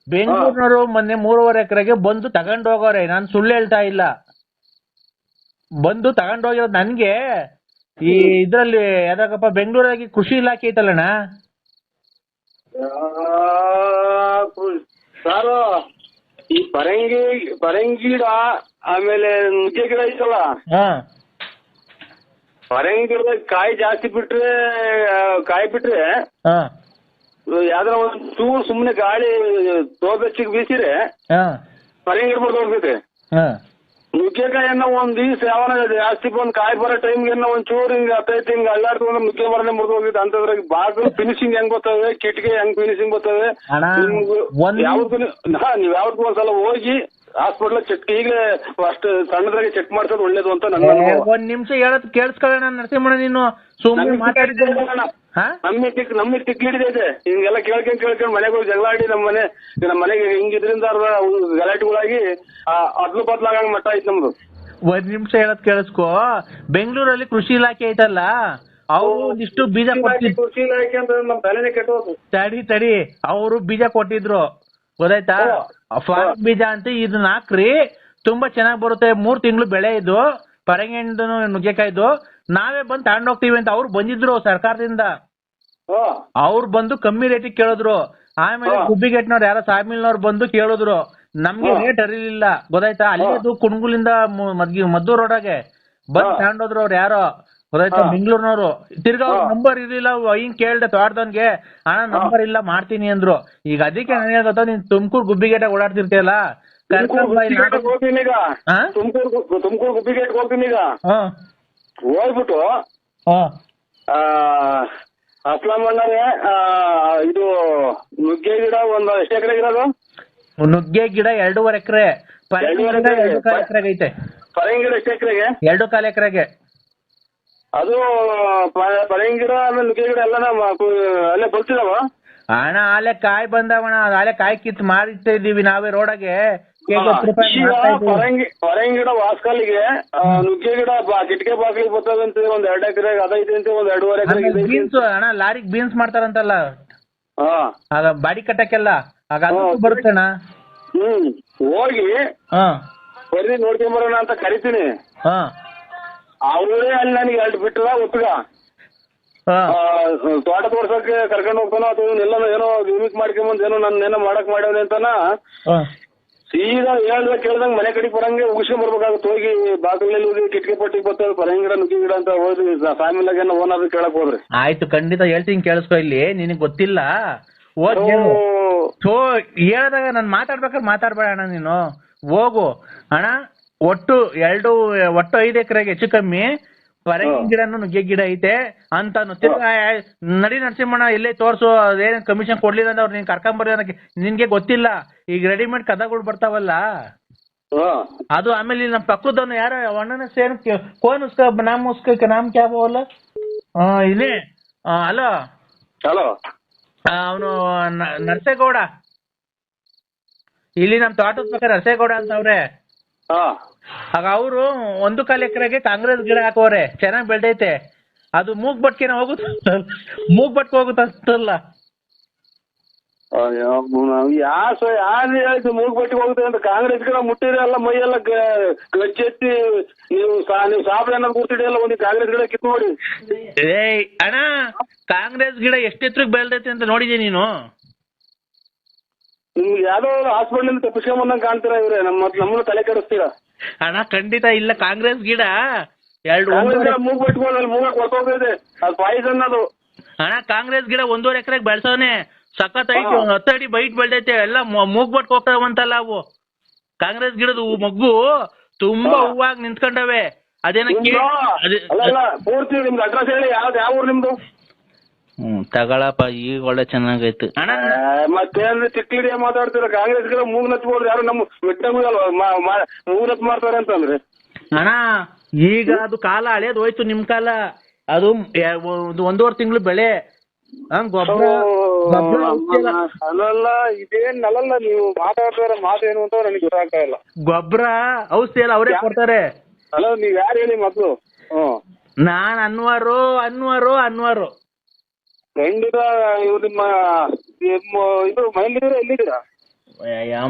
ಬೆಂಗಳೂರಿನವರು ಮೊನ್ನೆ 3.5 ಎಕರೆಗೆ ಬಂದು ತಗೊಂಡ್ ಹೋಗೋರೆ. ನಾನ್ ಸುಳ್ಳು ಹೇಳ್ತಾ ಇಲ್ಲ. ಬಂದು ತಗೊಂಡ್ ಹೋಗಿರೋದು ನನ್ಗೆ. ಈ ಇದ್ರಲ್ಲಿ ಯಾವ್ದಾಗಪ್ಪ ಬೆಂಗಳೂರಾಗಿ ಕೃಷಿ ಇಲಾಖೆ ಐತಲ್ಲಣ್ಣ, ಸಾರು ಈ ಪರಂಗಿ ಗಿಡ ಆಮೇಲೆ ನುಗ್ಗೆ ಗಿಡ ಐತಲ್ಲ, ಪರಂಗಿ ಗಿಡದಾಗ ಕಾಯಿ ಜಾಸ್ತಿ ಬಿಟ್ರೆ ಯಾವ್ದಾರ ಒಂದ್ ಚೂರು ಸುಮ್ನೆ ಗಾಳಿ ತೋಬೆಚ್ಚಿಗೆ ಬೀಸಿರೆ ಪರಂಗಿ ಗಿಡ ಬರ್ದೋಗ್ತೈತೆ. ನುಗ್ಗೆಕಾಯನ್ನ ಒಂದ್ ದಿವ್ಸ ಯಾವನ ಜಾಸ್ತಿ ಬಂದ್ ಕಾಯಿ ಬರೋ ಟೈಮ್ಗೆ ಒಂದ್ ಚೂರು ಹಿಂಗ ಹತ್ತೈತಿ ಹಿಂಗ ಅಲ್ಲಾಡ್ತಂದ್ರೆ ನುಗ್ಗೆ ಮರನೇ ಮುರಿದೋಗಿತ್ತು. ಅಂತದ್ರಾಗ ಬಾಗಿಲು ಫಿನಿಶಿಂಗ್ ಹೆಂಗ್ ಬರ್ತವೆ, ಕಿಟಕಿ ಹೆಂಗ್ ಫಿನಿಶಿಂಗ್ ಬರ್ತವೆ, ನೀವ್ ಯಾವ್ದು ಒಂದ್ಸಲ ಹೋಗಿ ಹಾಸ್ಪಿಟ್ಲ್ ಚೆಕ್ ಈಗಲೇ ಅಷ್ಟು ಸಣ್ಣದ್ರಾಗೆ ಚೆಕ್ ಮಾಡ್ಸೋದು ಒಳ್ಳೇದು ಅಂತ ನನ್ನ ಅನುಭವ. ಒಂದ್ ನಿಮಿಷ ಹೇಳೋದ್ ಕೇಳಿಸ್ಕೊಳ್ಳೋಣ ನರಸಿಂಹಣ್ಣ. ನೀನು ಸುಮ್ಮನೆ ಮಾತಾಡಿದ್ದೆ ನಮಗೆ ತಿಕ್ಲಿಡಿದೈತೆ ಹಿಂಗೆಲ್ಲ ಕೇಳ್ಕೊಂಡ್ ಮನೆಗೆ ಹೋಗಿ ಜಗಳ ಆಡಿ ನಮ್ಮ ಮನೆಗೆ ಹಿಂಗಿದ್ರಿಂದ ಗಲಾಟೆಗಳಾಗಿ ಅದ್ಲು ಬದ್ಲಾಗಂಗ್ ಮಟ್ಟ ಐತ್ ನಮ್ದು. ಒಂದ್ ನಿಮಿಷ ಹೇಳೋದ್ ಕೇಳಿಸ್ಕೊ. ಬೆಂಗಳೂರಲ್ಲಿ ಕೃಷಿ ಇಲಾಖೆ ಐತಲ್ಲ, ಅವ್ರು ಇಷ್ಟು ಬೀಜ ಕೊಟ್ಟಿದ್ರು. ಕೃಷಿ ಇಲಾಖೆ ಅಂತ ನಮ್ ತಲೆನೇ ಕೆಟ್ಟೋದು. ತಡಿ ಅವರು ಬೀಜ ಕೊಟ್ಟಿದ್ರು, ಗೊತ್ತಾಯ್ತಾ? ಫಾರೆಸ್ಟ್ ಬೀಜ ಅಂತ ಇದನ್ನ ಹಾಕ್ರಿ, ತುಂಬಾ ಚೆನ್ನಾಗ್ ಬರುತ್ತೆ, 3 ತಿಂಗಳು ಬೆಳೆ ಇದು, ಪರಂಗಿ ಹಣ್ಣು ನುಗ್ಗೆಕಾಯ್ದು, ನಾವೇ ಬಂದು ತಗೊಂಡೋಗ್ತೀವಿ ಅಂತ ಅವ್ರು ಬಂದಿದ್ರು ಸರ್ಕಾರದಿಂದ. ಅವ್ರು ಬಂದು ಕಮ್ಮಿ ರೇಟಿಗೆ ಕೇಳಿದ್ರು. ಆಮೇಲೆ ಗುಬ್ಬಿಗೆಟ್ನವ್ರು ಯಾರೋ ಸಾಮಿಲ್ನವ್ರು ಬಂದು ಕೇಳಿದ್ರು, ನಮ್ಗೆ ರೇಟ್ ಅರಿಲಿಲ್ಲ, ಗೊತ್ತಾಯ್ತಾ? ಅಲ್ಲಿದು ಕುಣಗುಲಿಂದ ಮದ್ದೂರ್ ರೋಡಾಗೆ ಬಂದ್ ತಗೊಂಡೋದ್ರು ಅವ್ರು ಯಾರೋ, ಗೊತ್ತಾಯ್ತಾ? ಬೆಂಗಳೂರಿನವ್ರು. ತಿರ್ಗಾ ಅವ್ರ ನಂಬರ್ ಇರ್ಲಿಲ್ಲ. ಹಿಂಗ್ ಕೇಳ್ದೆ ತೋಟದವನ್ಗೆ, ಅಣ್ಣ ನಂಬರ್ ಇಲ್ಲ ಮಾಡ್ತೀನಿ ಅಂದ್ರು. ಈಗ ಅದಕ್ಕೆ ನಾನು ಹೇಳ್ತಾ, ನೀನ್ ತುಮಕೂರು ಗುಬ್ಬಿಗೇಟಾಗ ಓಡಾಡ್ತಿರ್ತೀಯಲ್ಲ, ತುಮಕೂರು ಗುಬ್ಬಿಗೇಟ್ ಹೋಗ್ತೀನಿ ಈಗ. ಹೋಗ್ಬಿಟ್ಟು ಅಸ್ಲಾಂ ಅಣ್ಣರೇ, ಇದು ನುಗ್ಗೆ ಗಿಡ ಒಂದ್ ಎಷ್ಟು ಎಕರೆ ಇರೋದು? ನುಗ್ಗೆ ಗಿಡ 2.5 ಎಕರೆ, 2.5 ಎಕರೆಗೆ ಐತೆ. ಪರಂಗಿ ಗಿಡ ಎಷ್ಟು ಎಕರೆಗೆ? 2.25 ಎಕರೆಗೆ. ಅದು ಪರಂಗಿ ಗಿಡ ಆಮೇಲೆ ನುಗ್ಗೆ ಗಿಡ ಎಲ್ಲ ಅಲ್ಲೇ ಬರ್ತಿದಾವ ಅಣ್ಣ? ಆಲೆ ಕಾಯಿ ಬಂದವಣ, ಆಲೆ ಕಾಯಿ ಕಿತ್ ಮಾರಿಡ್ತಾ ಇದೀವಿ ನಾವೇ ರೋಡಾಗೆ. ಪರಂಗಿ ಗಿಡ ವಾಸ್ಕಲ್ಲಿಗೆ, ನುಗ್ಗೆ ಗಿಡ ಕಿಟಕಿ ಬಾಗಿಲಿಗೆ ಬರ್ತದಂತ ಒಂದ್ 2 ಎಕರೆಗೆ ಅದೈತೆ ಅಂತ, ಒಂದ್ 2.5 ಎಕರೆ ಬೀನ್ಸ್ ಅಣ್ಣ, ಲಾರಿಗೆ ಬೀನ್ಸ್ ಮಾಡ್ತಾರಂತಲ್ಲ, ಆಗ ಬಾಡಿ ಕಟ್ಟಕ್ಕೆಲ್ಲ ಆಗ ಬರುತ್ತೆ ಅಣ್ಣ. ಹೋಗಿ ಬರ್ರಿ ನೋಡ್ಕೊಂಬರೋಣ ಅಂತ ಕರಿತೀನಿ. ಅವರೇ ಅಲ್ಲಿ ನನಗೆ 2 ಬಿಟ್ಟದ ಒತ್ತಗ ತೋಟ ತೋರ್ಸಕ್ಕೆ ಕರ್ಕೊಂಡು ಹೋಗ್ತಾನೋ ಅಥವಾ ಎಲ್ಲ ಏನೋ ಯೂನಿಕ್ ಮಾಡ್ಕೊಂಬಂದ್ ಏನೋ ನನ್ನ ಏನೋ ಮಾಡಕ್ ಮಾಡ್ಯಾವ ಅಂತಾನ ಸೀದಾ ಕೇಳ್ದಂಗ್ ಮನೆ ಕಡೆ ಬರಂಗೆ ಉಗಿಸ್ಕೊಂಡ್ ಬರ್ಬೇಕಾಗುತ್ತೆ. ಹೋಗಿ ಬಾಗಿಲಲ್ಲಿ ಹೋಗಿ ಕಿಟಕಿ ಪಟ್ಟಿಗೆ ಬರ್ತದೆ ಪರಂಗಿ ಗಿಡ ನುಗ್ಗಿ ಗಿಡ ಅಂತ ಹೋದ್ರಿ ಫ್ಯಾಮಿಲಿಯಾಗ ಓನರ್ ಕೇಳಕ್ ಹೋದ್ರಿ. ಆಯ್ತು, ಖಂಡಿತ ಹೇಳ್ತೀನಿ ಕೇಳಿಸ್ಕೊ. ಇಲ್ಲಿ ನಿನಗ್ ಗೊತ್ತಿಲ್ಲ ಹೇಳ್ದಾಗ ನಾನು ಮಾತಾಡ್ಬೇಕಾದ್ರೆ ಮಾತಾಡ್ಬೇಡ ಅಣ್ಣ, ನೀನು ಹೋಗು ಅಣ್ಣ. ಒಟ್ಟು 5 ಎಕರೆಗೆ ಹೆಚ್ಚು ಕಮ್ಮಿ ಹೊರಗಿನ ಗಿಡನು ನುಗ್ಗೆ ಗಿಡ ಐತೆ ಅಂತಾನು ತಿರ್ಗಾ ನಡಿ ನರಸಿಂಹಣ್ಣ ಎಲ್ಲೇ ತೋರ್ಸು ಅದೇನ್ ಕಮಿಷನ್ ಕೊಡ್ಲಿಲ್ಲ ಅಂದ್ರೆ ಅವ್ರು ನೀನ್ ಕರ್ಕೊಂಬರ್ರಿ ಅನ್ನಕ್ಕೆ ನಿನ್ಗೆ ಗೊತ್ತಿಲ್ಲ. ಈಗ ರೆಡಿಮೇಡ್ ಕದಗಳು ಬರ್ತಾವಲ್ಲ ಅದು. ಆಮೇಲೆ ನಮ್ಮ ಪಕ್ಕದವನು ಯಾರ ಅಣ್ಣನ ಸೇನ್ ಕೋನ್ ಉಸ್ಕ ನಾಮ್ ಉಸ್ಕ ನಾಮ್ ಕ್ಯಾ ಬೋಲ ಇಲ್ಲಿ ಹಲೋ ಹಲೋ ಅವನು ನರಸೇಗೌಡ, ಇಲ್ಲಿ ನಮ್ ತೋಟದ ಪಕ್ಕ ನರಸೇಗೌಡ ಅಂತ ಅವ್ರೆ. ಆಗ ಅವರು 1.25 ಎಕರೆಗೆ ಕಾಂಗ್ರೆಸ್ ಗಿಡ ಹಾಕೋರೆ, ಚೆನ್ನಾಗ್ ಬೆಳ್ದೈತೆ. ಅದು ಮೂಗ್ ಬಟ್ಕೆನ ಹೋಗುತ್ತ ಮೂಗ್ ಬಟ್ಕೆ ಹೋಗುತ್ತಲ್ಲ. ಯಾರು ಮೂಗ್ ಬಟ್ಟಿಗೆ ಹೋಗುತ್ತೆ ಅಂತ ಕಾಂಗ್ರೆಸ್ ಗಿಡ ಮುಟ್ಟಿದ್ರೆ ಎಲ್ಲ ಮೈಯೆಲ್ಲ ಗಚ್ಚೆತ್ತಿ ನೀವು ಸಾಬ್ ಏನಾದ್ರು ಕೂರ್ತಿಡಿ ಎಲ್ಲ ಒಂದು ಕಾಂಗ್ರೆಸ್ ಗಿಡ ಕಿತ್ತು ನೋಡಿ. ಏಯ್ ಅಣ್ಣ, ಕಾಂಗ್ರೆಸ್ ಗಿಡ ಎಷ್ಟು ಎತ್ತರಕ್ಕೆ ಬೆಳ್ದೈತೆ ಅಂತ ನೋಡಿದ್ಯಾ ನೀನು? ನಿಮ್ಗೆ ಯಾವ್ದೋ ಹಾಸ್ಪಿಟಲ್ ತಪ್ಪಿಸ್ಕೊಂಬಂದಂಗ್ ಕಾಣ್ತೀರಾ ಇವ್ರೆ. ನಮ್ಮನ್ನ ತಲೆ ಕೆಡಿಸ್ತೀರಾ ಅಣ್ಣ? ಖಂಡಿತ ಇಲ್ಲ. ಕಾಂಗ್ರೆಸ್ ಗಿಡ ಮೂಗ್ ಬಟ್ಕೊಂಡು ಮೂಗ ಕೊಟ್ಟೋಗಿದೆ, ಅದು ಪಾಯ್ಸನ್ ಅದು. ಅಣ್ಣ ಕಾಂಗ್ರೆಸ್ ಗಿಡ 1.5 ಎಕರೆಗೆ ಬೆಳ್ಸವನೆ, ಸಖತ್ ಐತಿ. 10 ಅಡಿ ಬೈಟ್ ಬೆಳ್ದೈತೆ, ಎಲ್ಲ ಮೂಗ್ ಬಟ್ಕ ಹೋಗ್ತಾವಂತಲ್ಲ ಅವು. ಕಾಂಗ್ರೆಸ್ ಗಿಡದ ಮಗ್ಗು ತುಂಬಾ ಹೂವಾಗಿ ನಿಂತ್ಕೊಂಡವೆ. ಅದೇನ ಪೂರ್ತಿ ನಿಮ್ದು ಅಡ್ರೆಸ್ ಹೇಳಿ, ಯಾವ ಊರು ನಿಮ್ದು? ತಗೊಳಪ್ಪ, ಈಗ ಒಳ್ಳೆ ಚೆನ್ನಾಗೈತೆ ಅಣ್ಣ. ಮತ್ತೇನ್ರಿ ಚಿಕ್ಕಡಿ ಮಾತಾಡ್ತೀರ? ಕಾಂಗ್ರೆಸ್ ಗಿಡ ಮೂಗ್ ನಚ್ಬೋದು, ಯಾರು ನಮ್ಮ ಮಿಟ್ಟಲ್ವಾ ಮೂಗ್ ನಚ್ ಮಾಡ್ತಾರೆ ಅಂತಂದ್ರೆ. ಅಣ್ಣ ಈಗ ಅದು ಕಾಲ ಹಳೇದು ಹೋಯ್ತು, ನಿಮ್ ಕಾಲ. ಅದು 1.5 ತಿಂಗಳು ಬೆಳೆ. ಗೊಬ್ಬರ ಅಲ್ಲಲ್ಲ, ಇದೇನ್ ಅಲ್ಲಲ್ಲ, ನೀವು ಮಾತಾಡ್ತಾರ ಮಾತೇನು ಅಂತ ನನಗೆ ಗೊತ್ತಾಗ್ತಾ ಇಲ್ಲ. ಗೊಬ್ಬರ ಔಷಧಿ ಎಲ್ಲ ಅವರೇ ಕೊಡ್ತಾರೆ. ಅಲ್ಲ, ನೀವ್ ಯಾರು ಹೇಳಿ ಮೊದ್ಲು? ನಾನ್ ಅನ್ವಾರು ಖಂಡಿತ. ಇವ್ ನಿಮ್ಮ ಇದು ಮೈಲಿದ್ದೀರಾ, ಎಲ್ಲಿದ್ದೀರಾ?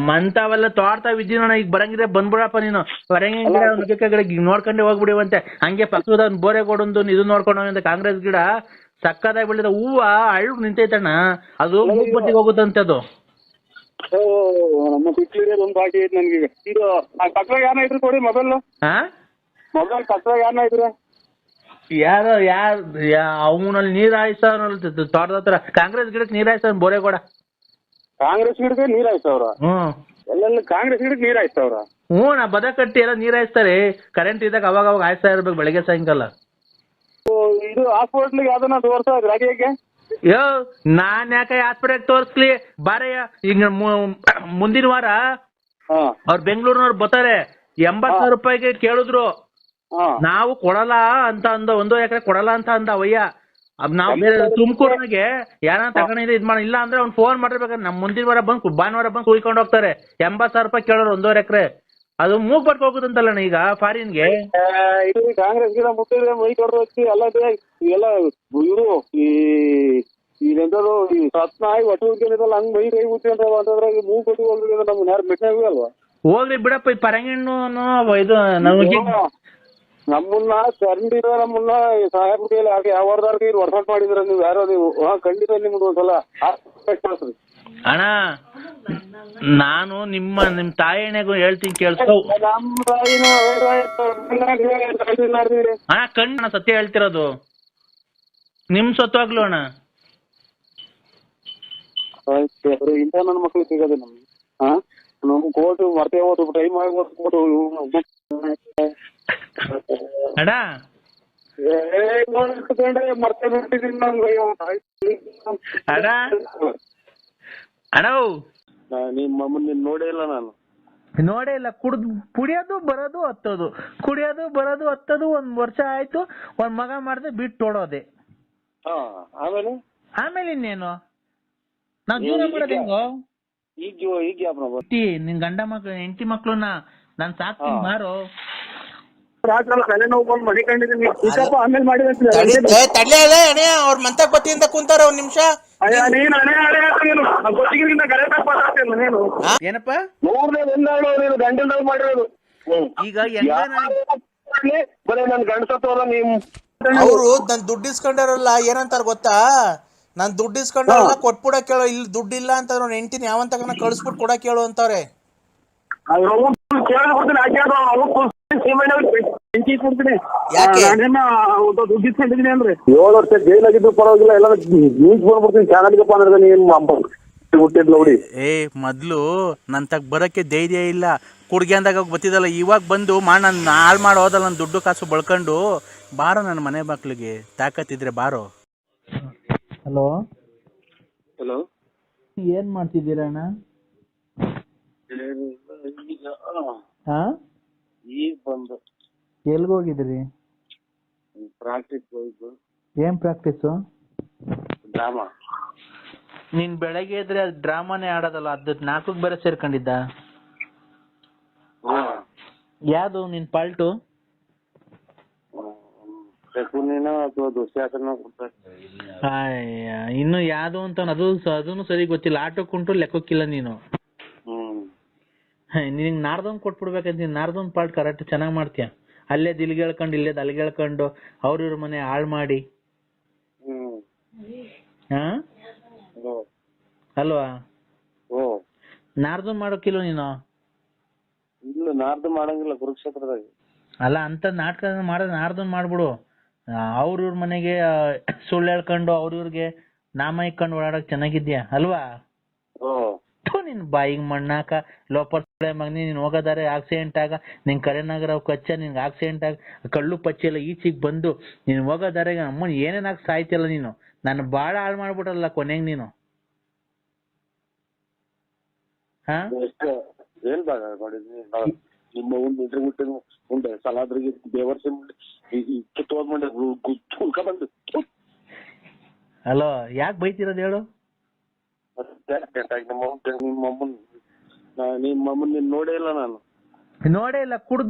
ಮಂತಾವೆಲ್ಲ ತೋಡ್ತಾವ್ ಇದ್ದೀನ. ಈಗ ಬರಂಗಿದ್ರೆ ಬಂದ್ಬಿಡಪ್ಪ ನೀನು. ಹೊರಗಿನ ನೋಡ್ಕೊಂಡೆ ಹೋಗ್ಬಿಡಿವಂತೆ. ಹಂಗೆ ಪಕ್ಕದ ಬೋರೆಗೋಡೊಂದು ಇದು ನೋಡ್ಕೊಂಡು ಕಾಂಗ್ರೆಸ್ ಗಿಡ ಸಕ್ಕದಾಗಿ ಬೆಳೆದ ಹೂವ ಅಳ್ಳು ನಿಂತೈತಣ್ಣ. ಅದು ಮೂಗ್ಬಟ್ಟಿಗೆ ಹೋಗುತ್ತಂತೆ ಅದು. ನಮ್ಮ ಚಿಕ್ಕಲಿಗೆ ಒಂದು ಪಾರ್ಟಿ ಐತೆ ನನ್ಗೆ. ಇದು ಪಕ್ಕದಾಗ ಯಾರನ್ನ ಇದ್ರು ಕೊಡಿ ಮೊಬೈಲ್. ಮೊಬೈಲ್ ಪಕ್ಕದಾಗ ಯಾರನ್ನ ಇದ್ರು? ಯಾರು ಅವನಲ್ಲಿ ನೀರ್ ಹಾಯಿಸ್ತಾವನಲ್ಲ ತೋಟದ ಹತ್ರ. ಕಾಂಗ್ರೆಸ್ ಗಿಡಕ್ಕೆ ನೀರ್ ಹಾಯಿಸ್ತಾವ ಬೋರೆಗೋಡ. ಕಾಂಗ್ರೆಸ್ ಗಿಡಕ್ಕೆ ನೀರ್ ಹಾಯಿಸ್ತವ್ರ? ಎಲ್ಲೆಲ್ಲ ಕಾಂಗ್ರೆಸ್ ಗಿಡಕ್ಕೆ ನೀರ್ ಹಾಯಿಸ್ತವ್ರ? ನಾ ಬದ ಕಟ್ಟಿ ಎಲ್ಲ ನೀರ್ ಹಾಯಿಸ್ತಾರೆ. ಕರೆಂಟ್ ಇದ್ದಾಗ ಅವಾಗ ಹಾಯಿಸ್ತಾ ಇರ್ಬೇಕು, ಬೆಳಗ್ಗೆ ಸಾಯಂಕಾಲ. ಇದು ಹಾಸ್ಪಿಟ್ಲಿಗೆ ಯಾವ್ದನ್ನ ತೋರ್ಸ ರಾಗಿಗೆ? ನಾನ್ ಯಾಕೆ ಆಸ್ಪತ್ರೆಗೆ ತೋರ್ಸ್ಲಿ ಬಾರಯ್ಯ. ಈಗ ಮುಂದಿನ ವಾರ ಅವ್ರು ಬೆಂಗಳೂರಿನವ್ರು ಬರ್ತಾರೆ. 80,000 ರೂಪಾಯಿಗೆ ಕೇಳಿದ್ರು. ನಾವು ಕೊಡಲ್ಲ ಅಂತ ಅಂದ, 1 ಎಕರೆ ಕೊಡಲ್ಲ ಅಂತ ಅಂದ ಅವಯ್ಯ. ನಾವ್ ಬೇರೆ ತುಮಕೂರ್ನಾಗೆ ಯಾರ ತಗೊಂಡಿದ್ರೆ ಇದ್ ಮಾಡಿ, ಇಲ್ಲ ಅಂದ್ರೆ ಅವ್ನು ಫೋನ್ ಮಾಡಿರ್ಬೇಕಾದ್ರೆ ನಮ್ ಮುಂದಿನ ವಾರ ಬಂದು ಭಾನುವಾರ ಬಂದು ಕುಯ್ಕೊಂಡು ಹೋಗ್ತಾರೆ. 80,000 ರೂಪಾಯಿ ಕೇಳೋರು 1.5 ಎಕರೆ. ಅದು ಮೂಗ್ ಬಟ್ಕ ಹೋಗುದಂತಲ್ಲ ಈಗ ಫಾರಿನ್ಗೆ. ಇದು ಕಾಂಗ್ರೆಸ್ ಗಿಡ ಮುಟ್ಟಿದ್ರೆ ಮೈ ಕೊಡ್ಬೇಕು ಎಲ್ಲ. ಎಲ್ಲ ಇವರು ಈಗೆಂತದ್ದು ಈ ಸತ್ನಾಯಿ ಒಟ್ಟುಗಿದಲ್ಲ, ಹಂಗ್ ಮೈ ಕೈ ಬಿಟ್ಟು ಅಂತಂದ್ರೆ ಮೂಗ್ ಕೊಟ್ಟು ಹೋಗ್ಲಿಲ್ಲ. ನಮ್ಗೆ ಯಾರು ಮೆಟ್ಟಾಗ ಅಲ್ವಾ? ಹೋಗ್ಲಿ ಬಿಡಪ್ಪ. ಈ ಪರಂಗಿಣ್ಣು ಇದು ನಮ್ಮನ್ನ ಕಂಡಿದ ನಮ್ಮನ್ನ ಸಾಹೇಬ್ರ ಕೈಲಿ ಹಾಕಿ ಯಾವ ವಾರದಾರ ಕೈ ವರ್ಕೌಟ್ ಮಾಡಿದ್ರ ನೀವು ಯಾರೋ ನೀವು. ಖಂಡಿತ ನಿಮ್ದು ಒಂದ್ಸಲ ಮಾಡ್ರಿ ಅಣ್ಣ. ನಾನು ನಿಮ್ ತಾಯಿಗೂ ಹೇಳ್ತೀನಿ ಕೇಳಿಸ್ಕೊ. ನಮ್ಮ ತಾಯಿನೂ ಅಣ್ಣ ಕಣ್ಣ ಸತ್ಯ ಹೇಳ್ತಿರೋದು. ನಿಮ್ ಸತ್ವಾಗ್ಲು ಅಣ್ಣ. ಇಂಥ ನನ್ನ ಮಕ್ಳು ಸಿಗೋದು ನಮ್ಗೆ. ನಮ್ಗೆ ಕೋಟು ಮರ್ತೇ ಹೋದು, ಟೈಮ್ ಆಗಿ ಕೋಟು ಅಣ್ಣ. ಮರ್ತೇ ಬಿಟ್ಟಿದ್ದೀನಿ ನಮ್ಗೆ. ಅಣ್ಣ ಅಣ್ಣ ನಿಮ್ಮಮ್ಮನ ನೋಡೇ ಇಲ್ಲ ನಾನು. ನೋಡೇ ಇಲ್ಲ. ಕುಡಿಯೋದು ಬರೋದು ಹತ್ತೋದು, ಕುಡಿಯೋದು ಬರೋದು ಹತ್ತೋದು. 1 ವರ್ಷ ಆಯ್ತು. 1 ಮಗ ಮಾಡ್ದೆ ಬಿಟ್ಟು ಓಡೋದೆ. ಆಮೇಲೆ ಇನ್ನೇನು ನಾವ್ ಜೀವನ ಮಾಡೋದು ಹೆಂಗೋ? ನಿನ್ ಗಂಡ ಮಕ್ಳು ಹೆಂಡತಿ ಮಕ್ಳನ್ನ ನಾನ್ ಸಾಕ್ತೀನಿ ಮಾರು. ತಲೆ ನೋವು ಬಂದು ಮಡಿಕೊಂಡಿದ್ದೀನಿ. ಆಮೇಲೆ ಮಾಡಿದ ಅವ್ರ ಮಂತಕ್ ಬತ್ತಿಯಿಂದ ಕುಂತಾರ 1 ನಿಮಿಷ. ಏನಪ್ಪ ಗಂಟೆ ಮಾಡಿರೋದು ಈಗ ಬರೀ ನನ್ ಗಂಡಸತ್ವಲ್ಲ. ನೀವು ಅವರು ನನ್ ದುಡ್ಡು ಇಸ್ಕೊಂಡಾರಲ್ಲ ಏನಂತಾರ ಗೊತ್ತಾ? ನಾನ್ ದುಡ್ಡು ಇಸ್ಕೊಂಡಾರಲ್ಲ ಕೊಟ್ಬಿಡ ಕೇಳೋ. ಇಲ್ಲಿ ದುಡ್ಡು ಇಲ್ಲ ಅಂತ ಅವ್ನ ಹೆಂಡತಿನ ಯಾವಂತ ಕಳಿಸ್ಬಿಟ್ಟು ಕೊಡ ಕೇಳು ಅಂತವ್ರೆ. ದುಡ್ಡು ಇಸ್ಕೊಂಡಿದ್ದೀನಿ ಅಂದ್ರೆ 7 ವರ್ಷ ಜೈಲಾಗಿದ್ರು ಪರವಾಗಿಲ್ಲ. ಎಲ್ಲ ನ್ಯೂಸ್ ಬಂದ್ಬಿಡ್ತೀನಿ ಚಾನಲ್ಗಪ್ಪ ಅಂದ್ರೆ ನೀನ್ ಹುಟ್ಟಿದ್ ನೋಡಿ. ಮೊದ್ಲು ನನ್ ತಗ್ ಬರಕ್ಕೆ ಧೈರ್ಯ ಇಲ್ಲ. ಕುಡ್ಗ್ಯಾಂದಾಗ ಬತ್ತಿದಲ್ಲ, ಇವಾಗ ಬಂದು ನಾನು ಹಾಳು ಮಾಡಿ ಹೋದಲ್ಲ. ನನ್ನ ದುಡ್ಡು ಕಾಸು ಬಳ್ಕೊಂಡು ಬಾರೋ ನನ್ನ ಮನೆ ಬಾಕ್ಲಿಗೆ ತಾಕತ್ತಿದ್ರೆ ಬಾರೋ. ಹಲೋ ಹಲೋ, ಏನ್ ಮಾಡ್ತಿದ್ದೀರಾ ಅಣ್ಣ? ಹಾ, ಈಗ ಬಂದು ಎಲ್ಗೋಗಿದ್ರಿ? ಪ್ರಾಕ್ಟೀಸ್ ಹೋಯ್ತು. ಏನ್ ಪ್ರಾಕ್ಟೀಸು? ಡ್ರಾಮಾ. ನೀನ್ ಬೆಳಗ್ಗೆ ಇದ್ರೆ ಅದು ಡ್ರಾಮಾನೇ ಆಡೋದಲ್ಲ, ಅದ್ 4ಕ್ಕೆ ಬೇರೆ ಸೇರ್ಕೊಂಡಿದ್ದ. ಯಾವ್ದು ನಿನ್ ಪಾಲ್ಟು? ಇನ್ನು ಯಾವ್ದು ಅಂತ ಅದನ್ನು ಸರಿ ಗೊತ್ತಿಲ್ಲ. ಆಟಕ್ಕುಂಟು ಲೆಕ್ಕಕ್ಕಿಲ್ಲ ನೀನು. ನಿನ್ ನಾರ್ದೊಂದ್ ಕೊಟ್ಬಿಡ್ಬೇಕಂತ. ನೀನ್ ನಾರ್ದೊಂದ್ ಪಾಲ್ಟ್ ಕರೆಕ್ಟ್ ಚೆನ್ನಾಗ್ ಮಾಡ್ತೀಯ. ಅಲ್ಲೇ ದಿಲ್ಗೆ ಹೇಳ್ಕೊಂಡು ಇಲ್ಲೇ ದಲ್ಗೆ ಹೇಳ್ಕೊಂಡು ಅವ್ರ ಮನೆ ಹಾಳು ಮಾಡಿ. ಹಾ ಅಲ್ವಾ? ನಾರ್ದೊಂದ್ ಮಾಡೋಕಿಲ್ಲ ನೀನು? ಇಲ್ಲ, ನಾರ್ದು ಮಾಡಂಗಿಲ್ಲ ಕುರುಕ್ಷೇತ್ರದಾಗ. ಅಲ್ಲ, ಅಂತ ನಾಟಕ ಮಾಡೋದ್ ನಾರ್ದೊಂದ್ ಮಾಡ್ಬಿಡು. ಅವ್ರ ಮನೆಗೆ ಸುಳ್ಳು ಹೇಳ್ಕೊಂಡು ಅವ್ರಿಗೆ ನಾಮ ಇಕ್ಕೊಂಡು ಓಡಾಡಕ್ ಚೆನ್ನಾಗಿದ್ಯಾ ಅಲ್ವಾ? ನಿನ್ ಬಾಯಿಗೆ ಮಣ್ಣಾಕ ಲೋಪರ್ ಮಗನಿ. ನೀನ್ ಹೋಗೋದಾರೆ ಆಕ್ಸಿಡೆಂಟ್ ಆಗ ನಿನ್ ಕರೆನಗರ ಕಚ್ಚ ನಿನ್ಗೆ ಆಕ್ಸಿಡೆಂಟ್ ಆಗ ಕಳ್ಳು ಪಚ್ಚಿ ಎಲ್ಲ ಈಚೆಗೆ ಬಂದು ನೀನ್ ಹೋಗೋದಾರೆ ಅಮ್ಮನ್ ಏನೇನಾಗ ಸಾಯ್ತಿಯಲ್ಲ ನೀನು. ನಾನು ಬಾಳ ಹಾಳು ಮಾಡ್ಬಿಟ್ಟಲ್ಲ ಕೊನೆಗೆ ನೀನು. ಹಾ, ಏನ್ ಬಾಗ ಮಾಡಿದ್ನಿ? ನಿಮ್ಮ ಒಂದು ಇದ್ರ ಮುಂದೆ ಸಲಾದ್ರಿಗೆ ದೇವರ್ಸಿ ಕಿತ್ತೋದ್ ಮಂಡೆ ಉಳ್ಕ ಬಂದು. ಹಲೋ, ಯಾಕೆ ಬೈತಿರೋದು ಹೇಳು? ನಿಮ್ಮಮ್ಮನ್ ನೀನ್ ನೋಡೇ ಇಲ್ಲ ನಾನು. ನೋಡೇ ಇಲ್ಲ.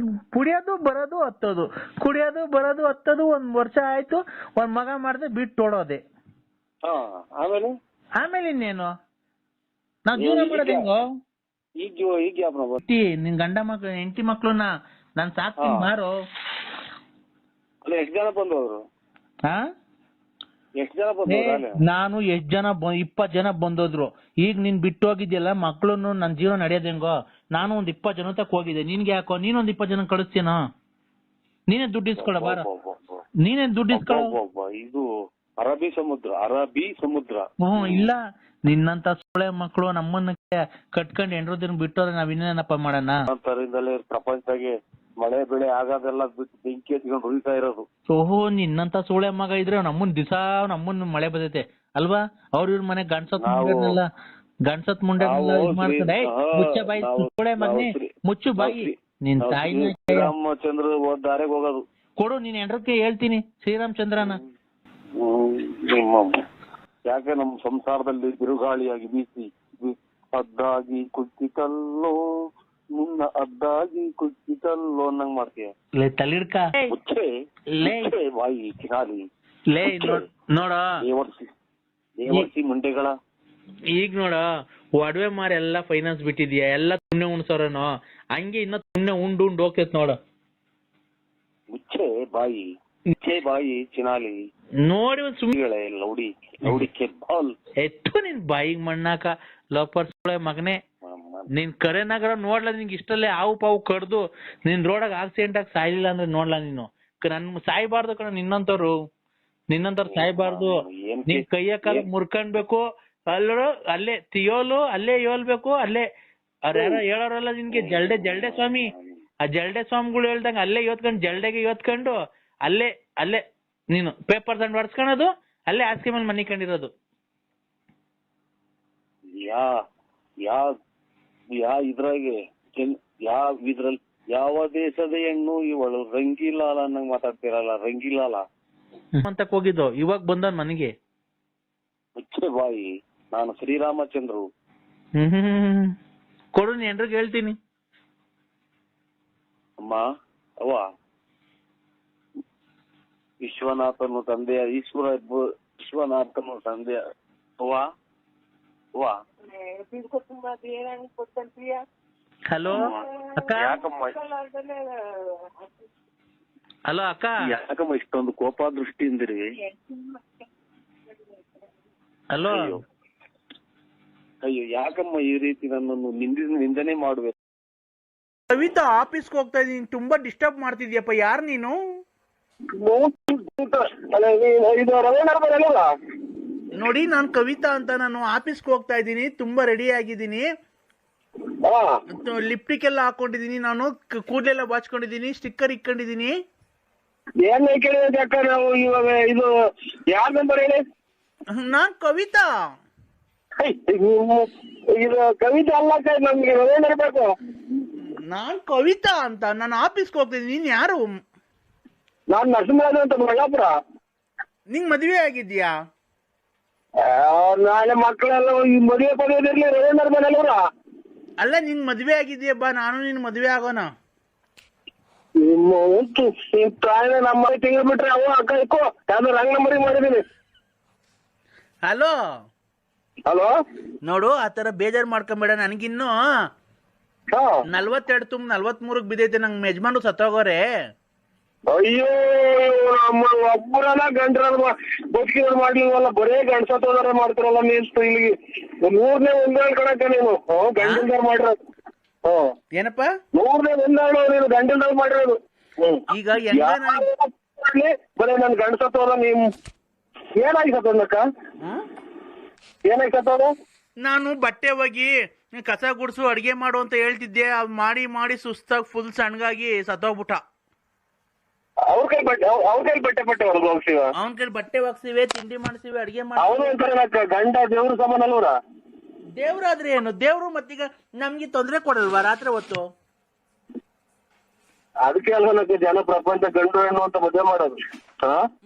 ಕುಡಿಯೋದು ಬರೋದು ಹತ್ತೋದು, ಕುಡಿಯೋದು ಬರೋದು ಹತ್ತೋದು. 1 ವರ್ಷ ಆಯ್ತು, 1 ಮಗ ಮಾಡ್ದೆ ಬಿಟ್ಟು ಓಡೋದೆ. ಆಮೇಲೆ ಇನ್ನೇನು? ನಾವ್ ಜೀವನ ಮಾಡೋದು ಹೆಂಗೋ? ಈಗ ನಿನ್ ಗಂಡ ಮಕ್ಳು ಹೆಂಡತಿ ಮಕ್ಳನ್ನ ನಾನ್ ಸಾಕ್ತೀನಿ ಬಾರೋ. ಎಷ್ಟ್ ಜನ ಬಂದವರು? ಹಾ, ಎಷ್ಟ್ ಜನ ಬಂದವ್ರು? ನಾನು 20 ಜನ ಬಂದೋದ್ರು. ಈಗ ನೀನ್ ಬಿಟ್ಟು ಹೋಗಿದ್ಯಲ್ಲ ಮಕ್ಳನ್ನು, ನನ್ ಜೀವನ ನಡೆಯೋದ್ ಹೆಂಗೋ? ನಾನು ಒಂದ್ 20 ಜನ ತಕ್ ಹೋಗಿದ್ದೆ. ನಿನ್ಗೆ ಯಾಕೋ? ನೀನೊಂದ್ 20 ಜನ ಕಳಿಸ್ತೀನೋ? ನೀನೇ ದುಡ್ಡು ಇಸ್ಕೊಳ ಬಾರ. ನೀನೇ ದುಡ್ಡು ಇಸ್ಕೊಳ. ಇದು ಅರಬ್ಬಿ ಸಮುದ್ರ. ಇಲ್ಲ, ನಿನ್ನಂತ ಸೊಳ್ಳೆ ಮಕ್ಳು ನಮ್ಮನ್ನ ಕಟ್ಕೊಂಡು ಹೆಂಡ್ರದಿನ ಬಿಟ್ಟೋದ್ರೆ ನಾವ್ ಇನ್ನೇನಪ್ಪ ಮಾಡೋಣ? ಪ್ರಪಂಚದಾಗೆ ಮಳೆ ಬೆಳೆ ಆಗೋದೆಲ್ಲ ಬಿಟ್ಟು ಬೆಂಕಿ ಹಚ್ಕೊಂಡು ಉಳಿತಾ ಇರೋದು. ಓಹೋ, ನಿನ್ನಂತ ಸೋಳೆ ಮಗ ಇದ್ರೆ ನಮ್ಮನ್ ಮಳೆ ಬದೈತೆ ಅಲ್ವಾ? ಇವ್ರ ಮನೆ ಗಂಡ್ಸತ್ ಮುಂಡೆ ಮಾಡ್ಕೊಂಡೆ. ಮುಚ್ಚ ಬಾಯಿ ಸೋಳೆ ಮಗನೇ, ಮುಚ್ಚು ಬಾಯಿ. ನಿನ್ ತಾಯಿ ಶ್ರೀರಾಮಚಂದ್ರ ದಾರಿಗೆ ಹೋಗೋದು. ಕೊಡು, ನೀನ್ ಹೆಂಡ್ರಕ್ಕೆ ಹೇಳ್ತೀನಿ ಶ್ರೀರಾಮಚಂದ್ರನ. ಯಾಕೆ ನಮ್ ಸಂಸಾರದಲ್ಲಿ ಬಿರುಗಾಳಿಯಾಗಿ ಬೀಸಿ ಅದ್ದಾಗಿ ಕುಚ್ಚಿತಲ್ಲೋ ನಿನ್ನ ಅದ್ದಾಗಿ ಕುಚ್ಚಿತಲ್ಲೋ ಅನ್ನಂಗ್ ಮಾಡ್ತೀಯ. ತಲಿಡ್ಕ ಬಾಯಿ ಕಿನಾಲಿ ನೋಡ ಮುಂಡೆಗಳ. ಈಗ ನೋಡ, ಒಡವೆ ಮಾರಿ ಎಲ್ಲಾ ಫೈನಾನ್ಸ್ ಬಿಟ್ಟಿದ್ಯಾ, ಎಲ್ಲ ತುಣ್ಣೆ ಉಣ್ಸೋರೇನೋ ಹಂಗೆ ಇನ್ನ ತುಣ್ಣೆ ಉಂಡು ಹೋಗ್ತೈತ್ ನೋಡ. ಮುಚ್ಚೆ ಬಾಯಿ ಚಿನಾಲಿ ನೋಡಿ ಸುಮ್ಮನೆ ಲೌಡಿಕೆ ಬಾಲ್ ಎತ್ತು ನಿನ್ ಬಾಯಿಗೆ ಮಣ್ಣಾಕ ಲೋಪರ್ ಮಗನೇ. ನೀನ್ ಕರೆನಗರ ನೋಡ್ಲಾ? ನಿನ್ಗೆ ಇಷ್ಟಲ್ಲೇ ಹಾವು ಪಾವು ಕಡ್ದು ನಿನ್ ರೋಡಾಗ ಆಕ್ಸಿಡೆಂಟ್ ಆಗಿ ಸಾಯ್ಲಿಲ್ಲ ಅಂದ್ರೆ ನೋಡ್ಲಾ ನೀನು? ನನ್ ಸಾಯ್ಬಾರ್ದು ಕಣ ನಿನ್ನಂತವ್ರು ಸಾಯ್ಬಾರ್ದು. ನಿನ್ ಕೈಯ ಕಾಲ ಮುರ್ಕೊಂಡ್ಬೇಕು ಅಲ್ಲೇ ತಿಯೋಲು ಅಲ್ಲೇ ಯೋಲ್ಬೇಕು. ಅಲ್ಲೇ ಅವ್ರ ಯಾರ ಹೇಳೋರಲ್ಲ ನಿನ್ಗೆ ಜಲ್ಡೆ ಸ್ವಾಮಿ. ಆ ಜಲ್ಡೆ ಸ್ವಾಮಿಗಳು ಹೇಳ್ದಂಗ ಅಲ್ಲೇ ಇವತ್ಕೊಂಡು ಜಲ್ಡೆಗೆ ಇವತ್ಕೊಂಡು ಅಲ್ಲೇ ನೀನು ಪೇಪರ್ ತಂಡ್ ಹೊಡ್ಸ್ಕೊಳೋದು, ಅಲ್ಲೇ ಹಾಸಿಗೆ ಮೇಲೆ ಮನೆ ಕಂಡಿರೋದು. ಇದ್ರಲ್ಲಿ ಯಾವ ದೇಶದ ಹೆಣ್ಣು ಇವಳು ರಂಗಿಲಾಲ ಅನ್ನಂಗ್ ಮಾತಾಡ್ತಿರಲ್ಲ. ರಂಗಿಲಾಲ ಅಂತ ಹೋಗಿದ್ದು, ಇವಾಗ ಬಂದ ಮನೆಗೆ. ಮುಚ್ಚೆ ಬಾಯಿ, ನಾನು ಶ್ರೀರಾಮಚಂದ್ರು. ಕೊಡು, ನೀ ಎಲ್ರಿಗೂ ಹೇಳ್ತೀನಿ. ಅಮ್ಮ ಅವ್ವ, ವಿಶ್ವನಾಥನು ತಂದೆಯ ವಿಶ್ವನಾಥನು ತಂದೆಯ ಅವ್ವ. ಹಲೋ ಅಕ್ಕ. ಹಲೋ ಅಕ್ಕ. ಯಾಕಮ್ಮ ಇಷ್ಟೊಂದು ಕೋಪ ದೃಷ್ಟಿಯಿಂದಿರಿ? ಹಲೋ. ಅಯ್ಯೋ, ಯಾಕಮ್ಮ ಈ ರೀತಿ ನನ್ನನ್ನು ನಿಂದನೆ ಮಾಡುವೆ? ಕವಿತಾ, ಆಫೀಸ್ಗೆ ಹೋಗ್ತಾ ಇದೀನಿ, ತುಂಬಾ ಡಿಸ್ಟರ್ಬ್ ಮಾಡ್ತಿದ್ಯಪ್ಪ. ಯಾರು ನೀನು? ನೋಡಿ, ನಾನ್ ಕವಿತಾ ಅಂತ. ನಾನು ಆಫೀಸ್ಗೆ ಹೋಗ್ತಾ ಇದ್ದೀನಿ, ತುಂಬಾ ರೆಡಿ ಆಗಿದ್ದೀನಿ. ಲಿಪ್ಟಿಕ್ ಎಲ್ಲ ಹಾಕೊಂಡಿದೀನಿ, ನಾನು ಕೂದಲೆಲ್ಲ ಬಾಚ್ಕೊಂಡಿದೀನಿ, ಸ್ಟಿಕ್ಕರ್ ಇಕ್ಕೊಂಡಿದೀನಿ. ಏನ್ ಕೇಳಿದ್ರೆ ಅಕ್ಕ ನಾವು ಇವಾಗ ಇದು ಯಾರ ನಂಬರ್ ಹೇಳಿ? ನಾನ್ ಕವಿತಾ. ಇದು ಕವಿತಾ ಅಲ್ಲ ಅಕ್ಕ, ನಮ್ಗೆ ರವೀಂದ್ರ ಇರ್ಬೇಕು. ನಾನ್ ಕವಿತಾ ಅಂತ, ನಾನು ಆಫೀಸ್ಗೆ ಹೋಗ್ತೀನಿ. ನೀನ್ ಯಾರು? ನಾನ್ ನರಸಿಂಹರಾಜು ಅಂತ, ಬಳ್ಳಾಪುರ. ನಿಂಗ್ ಮದ್ವೆ ಆಗಿದ್ಯಾ? ನಾಳೆ ಮಕ್ಕಳೆಲ್ಲ ಮದುವೆ ಪಡೆಯೋದಿರ್ಲಿ ರವೀಂದ್ರ ಮನೆಯವ್ರ. ಅಲ್ಲ, ನಿನ್ ಮದ್ವೆ ಆಗಿದ್ಯಾ, ಬಾ ನಾನು ನಿನ್ ಮದ್ವೆ ಆಗೋಣ. ನಮ್ಮ ತಿಂಗಳು ಬಿಟ್ರೆ ಅವ ಅಕ್ಕ ಇಕ್ಕೋ ಯಾವ್ದು ರಂಗ್ ನಂಬರಿಗೆ ಮಾಡಿದೀನಿ. ಹಲೋ ಹಲೋ, ನೋಡು, ಆತರ ಬೇಜಾರ್ ಮಾಡ್ಕೊಂಬೇಡ. ನನಗಿನ್ನು 42 ತುಂಬ 43 ಬಿದ್ದೈತೆ. ನಂಗೆ ಯಜಮಾನ್ರು ಸತ್ತೋಗೋರೆ. ಅಯ್ಯೋ, ನಮ್ಮ ಒಬ್ಬರಲ್ಲ ಗಂಡ್ರ ಬದುಕಿದ್ರು ಮಾಡ್ಲಿವಲ್ಲ, ಬರೇ ಗಂಡ್ಸತ್ತೋದಾರ ಮಾಡ್ತಾರಲ್ಲ. ನೀಲ್ತು ಇಲ್ಲಿಗೆ 3ನೇ ಒಂದೇಳು ಕಣಕ್ಕ ನೀನು ಗಂಡಲ್ದಾರ ಮಾಡಿರೋದು. ಏನಪ್ಪ 3ನೇ ಒಂದೇಳು ನೀನು ಗಂಡಲ್ದಾರ ಮಾಡಿರೋದು. ಈಗ ಬರೇ ನನ್ ಗಂಡ್ಸತ್ತೋದ. ನೀವ್ ಏನಾಗಿ ಸತ್ತೋದಕ್ಕ? ಏನಾಗಿ ಸತ್ತೋದ? ನಾನು ಬಟ್ಟೆ ಹೋಗಿ ಕಸ ಗುಡ್ಸು ಅಡ್ಗೆ ಮಾಡು ಅಂತ ಹೇಳ್ತಿದ್ದೆ. ಅದ್ ಮಾಡಿ ಮಾಡಿ ಸುಸ್ತಾಗಿ ಫುಲ್ ಸಣ್ಣಗಾಗಿ ಸತ್ತೋಗ್ಬಿಟ್ಟ. ಅವ್ರ ಕೈ ಬಟ್ಟೆ ಹೋಗ್ಸಿವ, ಅವನ ಕೈ ಬಟ್ಟೆ ಒಗ್ಸಿವೆ, ತಿಂಡಿ ಮಾಡ್ಸಿವೆ, ಅಡ್ಗೆ ಮಾಡಿ. ಅವನು ಅಂತಾರಲ್ಲ ಗಂಡ ದೇವ್ರ ಸಮಾನ ಅಲ್ವರ. ದೇವ್ರಾದ್ರೆ ಏನು? ದೇವ್ರು ಮತ್ತೀಗ ನಮ್ಗೆ ತೊಂದ್ರೆ ಕೊಡಲ್ವಾ ರಾತ್ರಿ ಹೊತ್ತು? ಅದಕ್ಕೆ ಅಲ್ವನಕ್ಕೆ ಜನ ಪ್ರಪಂಚ ಗಂಡು ಹೆಣ್ಣು ಅಂತ ಮದುವೆ ಮಾಡೋದು.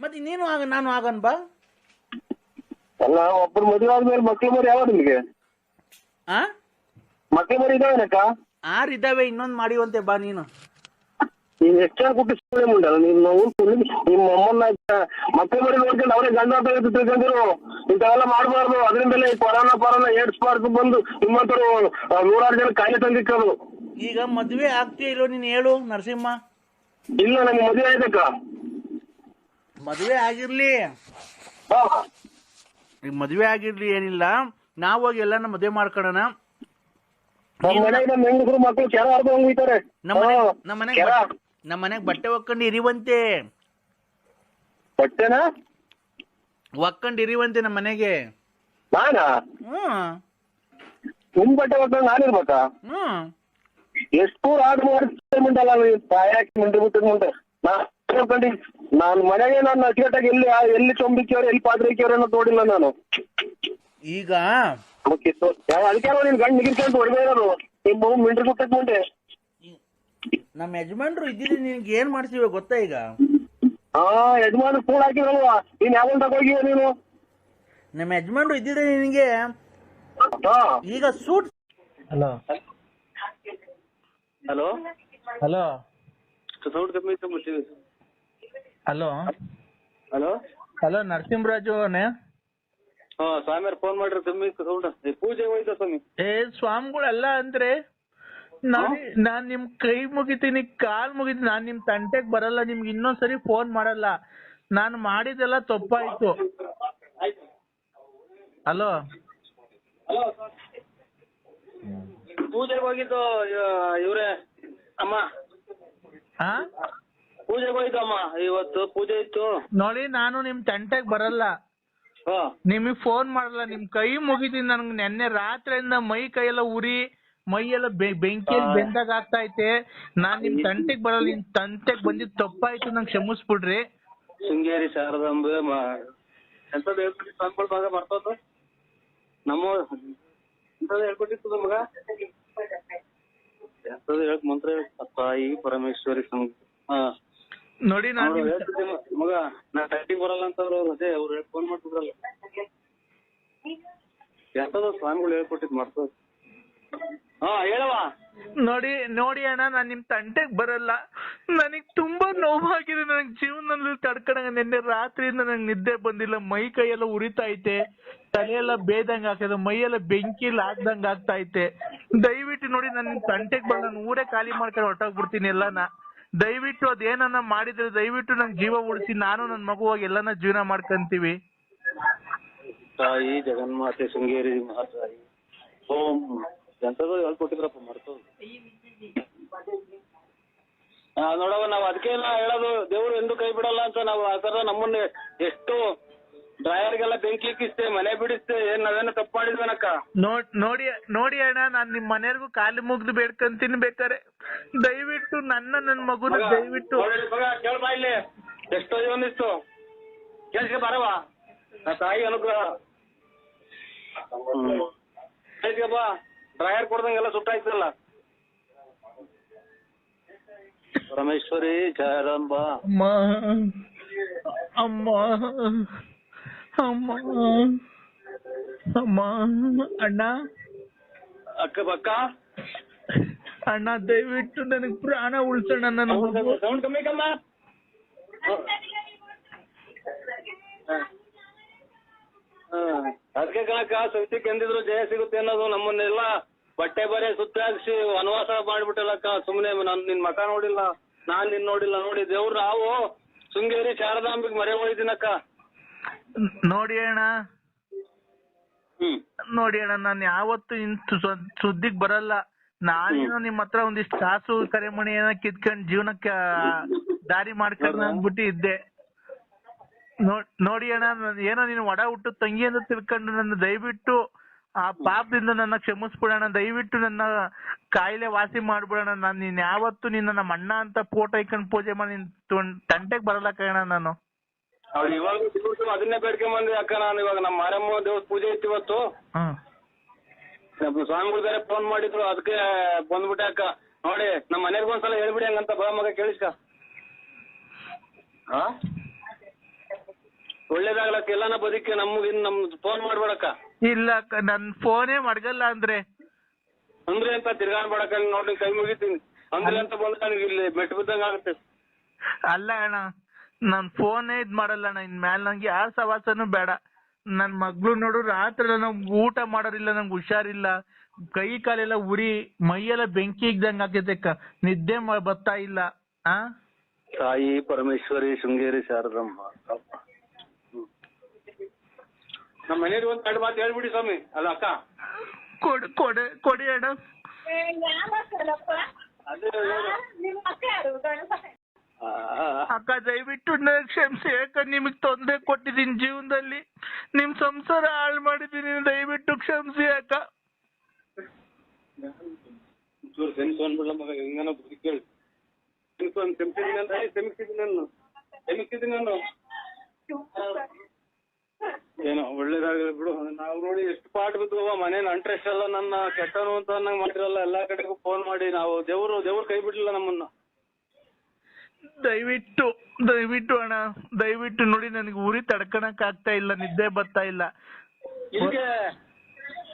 ಮತ್ತೆ ನೀನು ನಾನು ಆಗನ್ ಬಾ. ಅಲ್ಲ, ಒಬ್ಬರು ಮದುವೆ ಆದ್ಮೇಲೆ ಮಕ್ಳು ಮರಿ ಯಾವ ನಿಮ್ಗೆ? ಮಕ್ಳು ಮರಿ ಇದಾವೇನಕ್ಕ? 6 ಇದಾವೆ, ಇನ್ನೊಂದ್ ಮಾಡಿವಂತೆ ಬಾ ನೀನು. ನೀನ್ ಎಷ್ಟು ಜನ ಕುಟ್ಟಿಸ್ಕೊಳ್ಳಿ ಮುಂಡಲ್ಲ ನೀನ್. ನಿಮ್ಮ ಅಮ್ಮನ್ನ ಮಕ್ಳು ಮರಿ ನೋಡ್ಕೊಂಡು ಅವರೇ ಗಂಡ ಅಂತ ತಿಳ್ಕೊಂಡಿರು. ಇಂಥವೆಲ್ಲ ಮಾಡಬಾರ್ದು. ಅದರಿಂದಲೇ ಕೊರೋನಾ ಏಡ್ಸ್ಬಾರ್ದು ಬಂದು ನಿಮ್ಮಂತರು 100 ಜನ ಕಾಯಿಲೆ ತಂದಿಕ್ಕೋದು. ಈಗ ಮದ್ವೆ ಆಗ್ತೀಯ ಇಲ್ಲೋ ನೀನ್ ಹೇಳು ನರಸಿಂಹ? ಇಲ್ಲ, ನಂಗೆ ಮದುವೆ ಆಯ್ತಕ್ಕ. ಮದ್ವೆ ಆಗಿರ್ಲಿ, ಈಗ ಮದ್ವೆ ಆಗಿರ್ಲಿ, ಏನಿಲ್ಲ. ನಾವ್ ಹೋಗಿ ಎಲ್ಲಾನ ಮದ್ವೆ ಮಾಡ್ಕೊಳ್ಳೋಣ. ನಮ್ಮ ಮನೆಗೆ ನಮ್ಮ ಹೆಂಗಸರು ಮಕ್ಕಳು ಕೆರ ಹರ್ದು ಹೋಗ್ತಾರೆ. ನಮ್ಮ ಮನೆಗ್ ಬಟ್ಟೆ ಒಕ್ಕೊಂಡು ಇರಿವಂತೆ. ಬಟ್ಟೆನಾ ಒಕ್ಕೊಂಡು ಇರಿವಂತೆ ನಮ್ಮ ಮನೆಗೆ. ನಾನಾ? ನಿಮ್ ಬಟ್ಟೆ ಒಕ್ಕೊಂಡು ನಾನಿರ್ಬೇಕಾ? ಎಷ್ಟು ಆರ್ಡರ್ ಮಾಡಿ ಮುಂಡಲ್ಲ ತಾಯಾಕಿ ಮುಂದೆ ಬಿಟ್ಟು ಮುಂದೆ ನಾನು ಮನೆಗೆ ನಾನು ಅಚ್ಚುಕಟ್ಟಾಗಿ ಎಲ್ಲಿ ಚೊಂಬಿಕ್ಕಿಯವ್ರು ಎಲ್ಲಿ ಪಾತ್ರೆ ಇಕ್ಕಿಯವ್ರು ಅನ್ನೋದು ನೋಡಿಲ್ಲ ನಾನು. ಈಗ ಅದಕ್ಕೆ ನೀನ್ ಗಂಡು ನಿಗಿರ್ಕೊಂತ ಹೊಡೆದೇ ಇರೋದು. ನಿಮ್ಮ ಮಿಂಡ್ರಿ ಬಿಟ್ಟಕ್ ಮುಂದೆ ನಮ್ಮ ಯಜಮಾನ್ರು ಇದ್ದಿದ್ರೆ ನಿನ್ಗೆ ಏನ್ ಮಾಡ್ತೀವಿ ಗೊತ್ತಾ? ಈಗ ಯಜಮಾನ್ ಕೂಡ ಹಾಕಿರಲ್ವಾ? ನೀನ್ ಯಾವಾಗ ತಗೋಗಿವ ನೀನು? ನಮ್ಮ ಯಜಮಾನ್ರು ಇದ್ದಿದ್ರೆ ನಿನಗೆ ಈಗ suit. Hello hello hello sound ಕಮ್ಮಿ ಇತ್ತು. ಹಲೋ ಹಲೋ ಹಲೋ ನರಸಿಂಹರಾಜು ಅವನೇ? ಸ್ವಾಮಿಯವ್ರು ಫೋನ್ ಮಾಡ್ರಿ. ಕಮ್ಮಿ ಇತ್ತು ಸೌಂಡ್. ಪೂಜೆ ಹೋಯ್ತ ಸ್ವಾಮಿ. ಸ್ವಾಮಿಗಳೆಲ್ಲ ಅಂದ್ರೆ ನಾನ್ ನಿಮ್ ಕೈ ಮುಗಿತೀನಿ, ಕಾಲ್ ಮುಗಿತೀನಿ. ನಾನ್ ನಿಮ್ ತಂಟೆಗ್ ಬರಲ್ಲ. ನಿಮ್ಗೆ ಇನ್ನೊಂದ್ಸರಿ ಫೋನ್ ಮಾಡಲ್ಲ. ನಾನು ಮಾಡಿದೆಲ್ಲ ತಪ್ಪಾಯ್ತು. ಹಲೋ, ಪೂಜೆಗೆ ಹೋಗಿದ್ದು ಇವ್ರೆ ಅಮ್ಮ. ಪೂಜೆಗೆ ಹೋಯ್ತು ಅಮ್ಮ, ಇವತ್ತು ಪೂಜೆ ಇತ್ತು. ನೋಡಿ, ನಾನು ನಿಮ್ ತಂಟೆಗ್ ಬರಲ್ಲ, ನಿಮಗ್ ಫೋನ್ ಮಾಡಲ್ಲ. ನಿಮ್ ಕೈ ಮುಗಿತೀನಿ. ನನ್ಗೆ ನೆನ್ನೆ ರಾತ್ರಿಯಿಂದ ಮೈ ಕೈಯೆಲ್ಲ ಉರಿ, ಮೈಯೆಲ್ಲ ಬೆಂಕಿಯಲ್ಲಿ ಬೆಂದಾಗ ಆಗ್ತಾ ಐತೆ. ನಾನ್ ನಿಮ್ ತಂಟೆಗ್ ಬರಲ್ಲ. ನಿಮ್ ತಂಟೆಗ್ ಬಂದಿದ್ ತಪ್ಪಾಯ್ತು, ನಂಗೆ ಕ್ಷಮಿಸ್ಬಿಡ್ರಿ. ಶೃಂಗೇರಿ ಶಾರದಾಂಬೆ ಎಂತದ್ದು ಹೇಳ್ಕೊಟ್ಟಿ ಸ್ವಾಮಿಗಳ ಭಾಗ ಬರ್ತದ. ನಮ್ಮ ಎಂತದ್ದು ಹೇಳ್ಕೊಟ್ಟಿತ್ತು ನಮಗ? ಎಂತದ್ದು ಮಂತ್ರ ತಾಯಿ ಪರಮೇಶ್ವರಿ ನೋಡಿ, ನಾನು ಮಗ ನಾ ಟೈಟಿಂಗ್ ಬರಲ್ಲ ಅಂತಂದ್ರು. ಅದೇ ಅವ್ರು ಫೋನ್ ಮಾಡ್ತಿದ್ರಲ್ಲ, ಎಂತದ ಸ್ವಾಮಿಗಳು ಹೇಳ್ಕೊಟ್ಟಿದ್ ಮಾಡ್ತದ. ಹೇಳವ. ನೋಡಿ ಅಣ್ಣ, ನಾನ್ ನಿಮ್ ತಂಟೆಗ್ ಬರಲ್ಲ. ನನಗ್ ತುಂಬಾ ನೋವಾಗಿದೆ. ನನಗ್ ಜೀವನದಲ್ಲಿ ತಡ್ಕಣಂಗ. ನಿನ್ನೆ ರಾತ್ರಿಯಿಂದ ನಂಗೆ ನಿದ್ದೆ ಬಂದಿಲ್ಲ. ಮೈ ಕೈಯೆಲ್ಲ ಉರಿತಾ ಐತೆ, ತಲೆಯೆಲ್ಲ ಬೇದಂಗ ಆಗ್ತದೆ, ಮೈಯೆಲ್ಲ ಬೆಂಕಿಲ್ ಆಗ್ದಂಗ ಆಗ್ತಾ ಐತೆ. ದಯವಿಟ್ಟು ನೋಡಿ, ನಾನು ನಿಮ್ ತಂಟೆಗ್ ಬರಲ್ಲ. ನಾನು ಊರೇ ಖಾಲಿ ಮಾಡ್ಕೊಂಡು ಹೊರಟೋಗ್ಬಿಡ್ತೀನಿ ಎಲ್ಲಾನ. ದಯವಿಟ್ಟು ಅದೇನನ್ನ ಮಾಡಿದ್ರೆ ದಯವಿಟ್ಟು ನಂಗೆ ಜೀವ ಉಳಿಸಿ, ನಾನು ನನ್ ಮಗುವಾಗಿ ಎಲ್ಲಾನ ಜೀವನ ಮಾಡ್ಕಂತೀವಿ. ತಾಯಿ ಜಗನ್ಮಾತೆ ಶೃಂಗೇರಿ ಮಹಾತಾಯಿ ಓಂ ಎಂತದೋ ಹೇಳ್ಕೊಟ್ಟಿದ್ರಪ್ಪ, ಮರ್ತೋದು. ನೋಡವ, ನಾವ್ ಅದಕ್ಕೆ ಹೇಳೋದು, ದೇವ್ರು ಎಂದು ಕೈ ಬಿಡಲ್ಲ ಅಂತ. ನಾವು ಆ ತರ ನಮ್ಮನ್ನ ಎಷ್ಟು ಡ್ರೈವರ್ಗೆಲ್ಲ ಬೆಂಕಿ ಇಕ್ಕಿಸ್ತೇ, ಮನೆ ಬಿಡಿಸ್ತೇ, ಏನ್ ನಾವೇನ ತಪ್ಪು ಮಾಡಿದ್ವನಕ್ಕ? ನೋಡಿ ಅಣ್ಣ, ನಾನ್ ನಿಮ್ ಮನೆಯವ್ರಿಗೂ ಕಾಲಿ ಮುಗ್ದು ಬೇಡ್ಕಂತೀನಿ ಬೇಕಾರೆ. ದಯವಿಟ್ಟು ನನ್ನ ಮಗುನ ದಯವಿಟ್ಟು ಕೇಳ್ಬಾ ಇಲ್ಲಿ. ಎಷ್ಟೋ ಒಂದಿಷ್ಟು ಕೇಳಿಸ್ಕೆ ಬರವಾ ನಾ ತಾಯಿ ಅನುಗ್ರಹ ಕೇಳಿಸ್ಕೆ ಬಾ ಡ್ರೈಯರ್ ಕೊಡ್ದಂಗೆಲ್ಲ ಸುಟ್ಟಾಯ್ತಲ್ಲ ಪರಮೇಶ್ವರಿ ಜಯರಂಬ ಅಮ್ಮ ಅಮ್ಮ ಅಮ್ಮ ಅಮ್ಮ ಅಣ್ಣ ಅಕ್ಕ ಬಕ್ಕ ಅಣ್ಣ ದಯವಿಟ್ಟು ನನಗೆ ಪ್ರಾಣ ಉಳಿಸೋಣ ನನ್ನ ಸೌಂಡ್ ಕಮ್ಮಿ ಕಮ್ಮ ಅದಕ್ಕೆ ಕಣಕ್ಕ ಸವಿತಿಗೆ ಎಂದಿದ್ರು ಜಯ ಸಿಗುತ್ತೆ ಅನ್ನೋದು ನಮ್ಮನ್ನೆಲ್ಲ ಬಟ್ಟೆ ಬರೆ ಸುತ್ತಾಕ್ಸಿ ವನವಾಸ ಮಾಡ್ಬಿಟ್ಟಲ್ಲಕ್ಕ ಸುಮ್ನೆ ನಿನ್ ಮಕ ನೋಡಿಲ್ಲ ನಾನ್ ನಿನ್ ನೋಡಿಲ್ಲ ನೋಡಿ ದೇವ್ರು ನಾವು ಶೃಂಗೇರಿ ಶಾರದಾಂಬಿಗೆ ಮರೆ ಹೋಗಿದ್ದೀನಕ್ಕ ನೋಡಿ ಅಣ್ಣ ನೋಡಿ ಅಣ್ಣ ನಾನು ಯಾವತ್ತು ಸುದ್ದಿಗ್ ಬರಲ್ಲ ನಾನೇನೋ ನಿಮ್ ಹತ್ರ ಒಂದಿಷ್ಟು ಕಾಸು ಕರೆಮಣಿ ಏನೋ ಕಿತ್ಕೊಂಡ್ ಜೀವನಕ್ಕೆ ದಾರಿ ಮಾಡ್ಕೊಂಡು ಅಂದ್ಬಿಟ್ಟು ಇದ್ದೆ ನೋಡಿ ಅಣ್ಣ ಏನೋ ನೀನು ಒಡ ಹುಟ್ಟು ತಂಗಿ ಅಂತ ತಿಳ್ಕೊಂಡು ನನ್ನ ದಯವಿಟ್ಟು ಆ ಪಾಪದಿಂದ ನನ್ನ ಕ್ಷಮಿಸ್ಬಿಡೋಣ ದಯವಿಟ್ಟು ನನ್ನ ಕಾಯಿಲೆ ವಾಸಿ ಮಾಡ್ಬಿಡೋಣ ನಾನು ನೀನ್ ಯಾವತ್ತು ನಿನ್ನ ನಮ್ಮ ಅಣ್ಣ ಅಂತ ಫೋಟೋ ಇಟ್ಕೊಂಡು ಪೂಜೆ ಮಾಡಿ ನಿನ್ ತಂಟೆಗೆ ಬರಲ್ಲ ಕಣ ನಾನು ಅವ್ರು ಇವಾಗ ಅದನ್ನೇ ಬೇಡ್ಕೊಂಡ್ ಬಂದ್ವಿ ಅಕ್ಕ ನಾನು ಇವಾಗ ನಮ್ಮ ಮಾರಮ್ಮ ದೇವ್ರ ಪೂಜೆ ಇತ್ತು ಇವತ್ತು ನಮ್ಮ ಸ್ವಾಮಿಗಳು ಬೇರೆ ಫೋನ್ ಮಾಡಿದ್ರು ಅದಕ್ಕೆ ಬಂದ್ಬಿಟ್ಟೆ ಅಕ್ಕ ನೋಡಿ ನಮ್ಮ ಮನೆಗೆ ಒಂದ್ಸಲ ಹೇಳ್ಬಿಡಿ ಹಂಗಂತ ಬಾ ಮಗ ಕೇಳಿಸ್ಕ ಒಳ್ಳೇದಾಗ್ಲಕ್ಕ ಎಲ್ಲಾನ ಬದುಕಿ ನಮ್ಗೆ ನಮ್ ಫೋನ್ ಮಾಡ್ಬೇಡಕ್ಕ ಇಲ್ಲ ಅಕ್ಕ ನನ್ ಫೋನೇ ಮಡಗಲ್ಲ ಅಂದ್ರೆ ಅಂತ ತಿರ್ಗಾಡ್ಬೇಡಕ್ಕ ನೋಡಿ ಕೈ ಮುಗಿತೀನಿ ಅಂದ್ರೆ ಅಂತ ಬಂದ್ರೆ ನನಗೆ ಇಲ್ಲಿ ಮೆಟ್ಟು ಬಿದ್ದಂಗ ಆಗುತ್ತೆ ಅಲ್ಲ ಅಣ್ಣ ನಾನ್ ಫೋನೇ ಇದ್ ಮಾಡಲ್ಲ ಅಣ್ಣ ಇನ್ಮೇಲೆ ನಂಗೆ ಯಾರ ಸವಾಸನೂ ಬೇಡ ನನ್ ಮಗ್ಳು ನೋಡು ರಾತ್ರಿ ನಂಗೆ ಊಟ ಮಾಡೋರಿಲ್ಲ ನಂಗೆ ಹುಷಾರಿಲ್ಲ ಕೈ ಕಾಲೆಲ್ಲ ಉರಿ ಮೈಯೆಲ್ಲ ಬೆಂಕಿ ಇದ್ದಂಗ ಆಗೈತೆ ನಿದ್ದೆ ಬರ್ತಾ ಇಲ್ಲ ಆ ತಾಯಿ ಪರಮೇಶ್ವರಿ ಶೃಂಗೇರಿ ಶಾರದಮ್ಮ ನಮ್ಮ ಮನೆಯವ್ರಿಗೆ ಒಂದ್ ಎರಡು ಮಾತು ಹೇಳ್ಬಿಡಿ ಸ್ವಾಮಿ ಅಲ್ಲ ಅಕ್ಕ ಕೊಡಿ ಅಣ್ಣ ಅಕ್ಕ ದಯವಿಟ್ಟು ಕ್ಷಮಿಸಿ ಯಾಕಂದ್ರೆ ನಿಮಗ್ ತೊಂದರೆ ಕೊಟ್ಟಿದ್ದೀನಿ ಜೀವನದಲ್ಲಿ ನಿಮ್ ಸಂಸಾರ ಹಾಳು ಮಾಡಿದ್ದೀನಿ ದಯವಿಟ್ಟು ಕ್ಷಮಿಸಿ ಅಕ್ಕ ಮಗ ಹೆಂಗನ ಬುದ್ಧಿ ಕೇಳಿ ಕ್ಷಮಿಸಿದ್ದೀನಿ ಏನೋ ಒಳ್ಳೇದಾಗಲಿ ಬಿಡು ನಾವು ನೋಡಿ ಎಷ್ಟು ಪಾಠ ಬಿದ್ದು ಮನೇನ ಅಂಟ್ರೆಸ್ಟ್ ಎಲ್ಲ ನನ್ನ ಕೆಟ್ಟನು ಅಂತ ಅನ್ನಂಗ್ ಮಾಡಿರಲ್ಲ ಎಲ್ಲಾ ಕಡೆಗೂ ಫೋನ್ ಮಾಡಿ ನಾವು ದೇವ್ರು ಕೈ ಬಿಡ್ಲಿಲ್ಲ ನಮ್ಮನ್ನ ದಯವಿಟ್ಟು ಅಣ್ಣ ದಯವಿಟ್ಟು ನೋಡಿ ನನಗೆ ಉರಿ ತಡ್ಕಣಕ್ ಆಗ್ತಾ ಇಲ್ಲ ನಿದ್ದೆ ಬರ್ತಾ ಇಲ್ಲ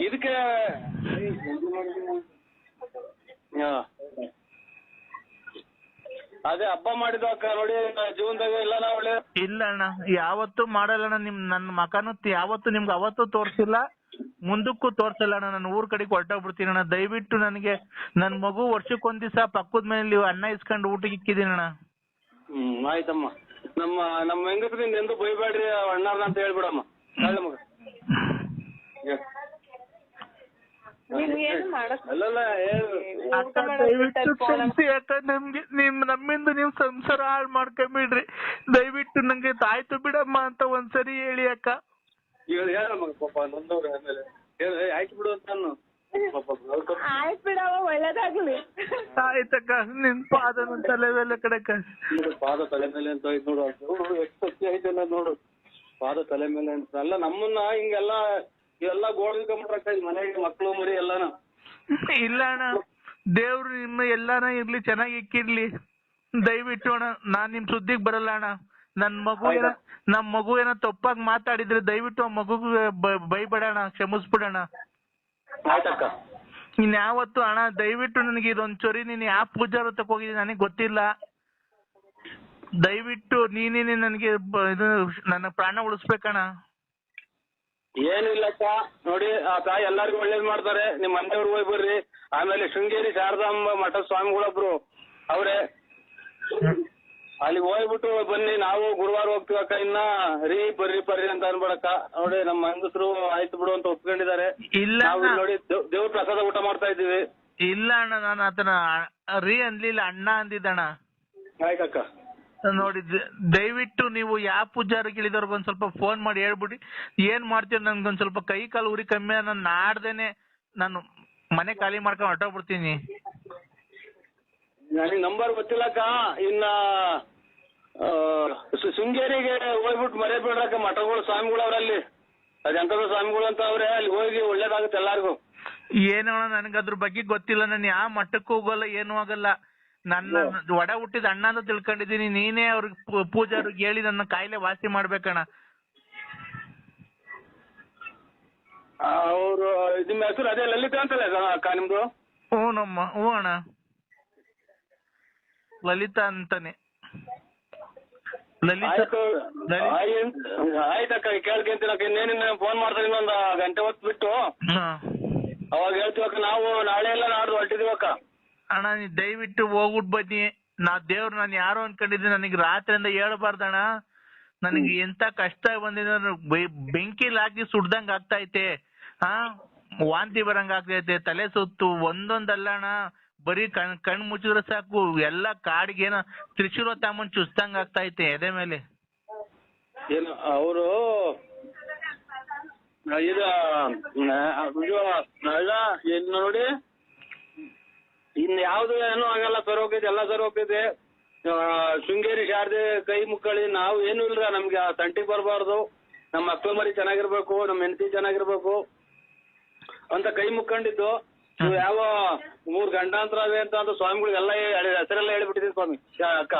ಇದಕ್ಕೆ ಅದೇ ಹಬ್ಬ ಮಾಡಿದ ಅಕ್ಕ ನೋಡಿ ಜೀವನದಾಗ ಎಲ್ಲ ನಾವು ಒಳ್ಳೆ ಇಲ್ಲ ಅಣ್ಣ ಯಾವತ್ತೂ ಮಾಡಲ್ಲ ಅಣ್ಣ ನನ್ನ ಮಕನು ಯಾವತ್ತು ನಿಮ್ಗೆ ಅವತ್ತು ತೋರ್ಸಿಲ್ಲ ಮುಂದಕ್ಕೂ ತೋರ್ಸಲ್ಲ ಅಣ್ಣ ನಾನು ಊರ್ ಕಡೆಗೆ ಹೊರಟೋಗ್ಬಿಡ್ತೀನಿ ಅಣ್ಣ ದಯವಿಟ್ಟು ನನಗೆ ನನ್ ಮಗು ವರ್ಷಕ್ಕೊಂದ್ ದಿವಸ ಪಕ್ಕದ ಮನೇಲಿ ಅನ್ನ ಇಸ್ಕೊಂಡು ಊಟಕ್ಕೆ ಇಕ್ಕಿದೀನಿ ಅಣ್ಣ ಆಯ್ತಮ್ಮ ನಮ್ಮ ಹೆಂಗಸ್ರಿಂದ ಎಂದು ಬೈಬೇಡ್ರಿ ಅಣ್ಣಾರ್ನ ಅಂತ ಹೇಳ್ಬಿಡಮ್ಮ ಮಗ ನಮ್ಗೆ ನಮ್ಮಿಂದ ನೀವು ಸಂಸಾರ ಹಾಳು ಮಾಡ್ಕೊಂಬಿಡ್ರಿ ದಯವಿಟ್ಟು ನಂಗೆ ತಾಯ್ತು ಬಿಡಮ್ಮ ಅಂತ ಒಂದ್ಸರಿ ಹೇಳಿ ಅಕ್ಕ ಹೇಳಮ್ಮ ಪಾಪ ನೊಂದವ್ರೆ ಆಮೇಲೆ ಆಯ್ತು ಬಿಡು ಅಂತ ಆಯ್ತು ಬಿಡವ ಒಳ್ಳೇದಾಗ್ಲಿ ಆಯ್ತಕ್ಕ ನಿನ್ ಪಾದನ ತಲೆ ಮೇಲೆ ಕಡೆಕ ಪಾದ ತಲೆ ಮೇಲೆ ಅಂತ ಆಯ್ತು ನೋಡು ಎಷ್ಟು ಸತ್ಯ ಐತೆಲ್ಲ ನೋಡು ಪಾದ ತಲೆ ಮೇಲೆ ಅಂತ ಅಲ್ಲ ನಮ್ಮನ್ನ ಹಿಂಗೆಲ್ಲ ಎಲ್ಲ ಗೋಳ್ಕೊಂಡ್ಬಿಟ್ರಕ್ಕ ಮನೆಗೆ ಮಕ್ಳು ಮರಿ ಎಲ್ಲಾನ ಇಲ್ಲ ಅಣ್ಣ ದೇವ್ರು ನಿಮ್ಮ ಎಲ್ಲಾನ ಇರ್ಲಿ ಚೆನ್ನಾಗಿ ಇಕ್ಕಿರ್ಲಿ ದಯವಿಟ್ಟು ಅಣ್ಣ ನಾನ್ ನಿಮ್ ಸುದ್ದಿಗ್ ಬರಲ್ಲ ಅಣ್ಣ ನಮ್ ಮಗು ಏನೋ ತಪ್ಪಾಗಿ ಮಾತಾಡಿದ್ರೆ ದಯವಿಟ್ಟು ಆ ಮಗುಗೆ ಬೈಬೇಡಣ ಕ್ಷಮಿಸ್ಬಿಡಣ ಆಯ್ತಕ್ಕ ಇನ್ಯಾವತ್ತು ಅಣ್ಣ ದಯವಿಟ್ಟು ನನಗೆ ಇದೊಂದ್ ಚೊರಿ ನೀನ್ ಯಾವ ಪೂಜಾ ವ್ರತಕ್ಕೆ ಹೋಗಿದ್ದೀನಿ ನನಗೆ ಗೊತ್ತಿಲ್ಲ ದಯವಿಟ್ಟು ನೀನೇನೆ ನನಗೆ ಇದು ನನ್ನ ಪ್ರಾಣ ಉಳಿಸ್ಬೇಕಣ್ಣ ಏನಿಲ್ಲಕ್ಕ ನೋಡಿ ಆ ತಾಯಿ ಎಲ್ಲಾರ್ಗು ಒಳ್ಳೇದ್ ಮಾಡ್ತಾರೆ ನಿಮ್ ಮನೆಯವ್ರಿಗೆ ಹೋಗಿ ಬರ್ರಿ ಆಮೇಲೆ ಶೃಂಗೇರಿ ಶಾರದಾಂಬ ಮಠದ ಸ್ವಾಮಿಗಳೊಬ್ರು ಅವ್ರೆ ಅಲ್ಲಿಗೆ ಹೋಗ್ಬಿಟ್ಟು ಬನ್ನಿ ನಾವು ಗುರುವಾರ ಹೋಗ್ತೀವಕ್ಕ ಇನ್ನ ಬರ್ರಿ ಅಂತ ಅನ್ಬೇಡಕ್ಕ ನೋಡಿ ನಮ್ಮ ಹೆಂಗಸರು ಆಯ್ತು ಬಿಡು ಅಂತ ಒಪ್ಕೊಂಡಿದ್ದಾರೆ ನಾವು ನೋಡಿ ದೇವ್ರ ಪ್ರಸಾದ ಊಟ ಮಾಡ್ತಾ ಇದ್ದೀವಿ ಇಲ್ಲ ಅಣ್ಣ ನಾನು ಆತನ ಅನ್ಲಿಲ್ಲ ಅಣ್ಣ ಅಂದಿದ್ದಣ್ಣ ಆಯ್ತಕ್ಕ ನೋಡಿ ದಯವಿಟ್ಟು ನೀವು ಯಾವ ಪೂಜಾರಿಗೆ ಇಳಿದವ್ರಿಗೆ ಒಂದ್ ಸ್ವಲ್ಪ ಫೋನ್ ಮಾಡಿ ಹೇಳ್ಬಿಡಿ ಏನ್ ಮಾಡ್ತೀರ ನನ್ಗೊಂದ್ ಸ್ವಲ್ಪ ಕೈ ಕಾಲು ಉರಿ ಕಮ್ಮಿ ನಾನು ನಾಡ್ದೇನೆ ನಾನು ಮನೆ ಖಾಲಿ ಮಾಡ್ಕೊಂಡು ಹೊರಟೋಗ್ಬಿಡ್ತೀನಿ ನನಗೆ ನಂಬರ್ ಗೊತ್ತಿಲ್ಲಕ್ಕ ಇನ್ನ ಶೃಂಗೇರಿಗೆ ಹೋಗ್ಬಿಟ್ಟು ಮರೆಯಬೇಡ್ರಕ್ಕ, ಮಠಗಳು ಸ್ವಾಮಿಗಳು ಅವ್ರಲ್ಲಿ, ಅದೆಂತದ ಸ್ವಾಮಿಗಳು ಅಂತ ಅವ್ರೆ, ಅಲ್ಲಿ ಹೋಗಿ ಒಳ್ಳೇದಾಗುತ್ತೆ ಎಲ್ಲಾರ್ಗು. ಏನೋ ನನಗೆ ಅದ್ರ ಬಗ್ಗೆ ಗೊತ್ತಿಲ್ಲ, ನಾನು ಯಾವ ಮಠಕ್ಕೂ ಹೋಗಲ್ಲ, ಏನೂ ಆಗಲ್ಲ. ನನ್ನ ಒಡ ಹುಟ್ಟಿದ ಅಣ್ಣ ಅಂತ ತಿಳ್ಕೊಂಡಿದೀನಿ. ನೀನೇ ಅವ್ರಿಗೆ ಪೂಜಾರಿಗೆ ಹೇಳಿ ನನ್ನ ಕಾಯಿಲೆ ವಾಸಿ ಮಾಡ್ಬೇಕಣ್ಣ. ಅವರು ನಿಮ್ಮ ಹೆಸರು ಅದೇ ಲಲಿತಾ ಅಂತಲ್ಲ ಅಕ್ಕ ನಿಮ್ದು? ಹ್ಞೂ ಅಣ್ಣ, ಲಲಿತಾ ಅಂತಾನೆ. ಆಯ್ತಕ್ಕ, ಕೇಳ್ಕೊಂತೀನಕ್ಕ. ಇನ್ನೇನಿನ್ನ ಫೋನ್ ಮಾಡ್ತಾರೆ, ಇನ್ನೊಂದು ಗಂಟೆ ಹೊತ್ತು ಬಿಟ್ಟು ಅವಾಗ ಹೇಳ್ತೀವಕ್ಕ. ನಾವು ನಾಳೆ ಎಲ್ಲ ನಾಡ್ದು ಹೊರಟಿದೀವಕ್ಕ. ಅಣ್ಣ ನೀ ದಯವಿಟ್ಟು ಹೋಗ್ಬಿಟ್ಟು ಬನ್ನಿ. ದೇವ್ರು ನಾನು ಯಾರೋ ಅನ್ಕೊಂಡಿದ್ದೀನಿ, ನನಗೆ ರಾತ್ರಿಯಿಂದ ಹೇಳ್ಬಾರ್ದಣ್ಣ. ನನಗೆ ಎಂತ ಕಷ್ಟ ಬಂದಿದೆ, ಬೆಂಕಿಲ್ ಹಾಕಿ ಸುಡ್ದಂಗ್ ಆಗ್ತೈತೆ, ವಾಂತಿ ಬರಂಗ್ ಆಗ್ತೈತೆ, ತಲೆ ಸುತ್ತು ಒಂದೊಂದಲ್ಲ ಅಣ್ಣ. ಬರೀ ಕಣ್ ಮುಚ್ಚಿದ್ರೆ ಸಾಕು ಎಲ್ಲ ಕಾಡಿಗೆ ಏನೋ ತ್ರಿಶೂಲ ತಮ್ಮನ್ ಚುಸ್ತಂಗ್ ಆಗ್ತೈತೆ ಎದೆ ಮೇಲೆ. ಏನು ಅವರು ಇದು ನೋಡಿ, ಇನ್ ಯಾವ್ದು ಏನೂ ಆಗಲ್ಲ, ಸರ್ ಹೋಗಿದೆ, ಎಲ್ಲ ಸರ್ ಹೋಗಿದೆ. ಶೃಂಗೇರಿ ಶಾರದೆ ಕೈ ಮುಕ್ಕಳಿ, ನಾವು ಏನು ಇಲ್ರ, ನಮ್ಗೆ ಆ ತಂಟಿಗೆ ಬರಬಾರ್ದು, ನಮ್ಮ ಮಕ್ಳು ಮರಿ ಚೆನ್ನಾಗಿರ್ಬೇಕು, ನಮ್ಮ ಹೆಂಡತಿ ಚೆನ್ನಾಗಿರ್ಬೇಕು ಅಂತ ಕೈ ಮುಕ್ಕೊಂಡಿದ್ದು. ಯಾವ 3 ಗಂಡಾಂತರವೇ ಅಂತ ಸ್ವಾಮಿಗಳಿಗೆಲ್ಲ ಹೆಸರೆಲ್ಲ ಹೇಳ್ಬಿಟ್ಟಿದ್ದೀವಿ ಸ್ವಾಮಿ ಅಕ್ಕ.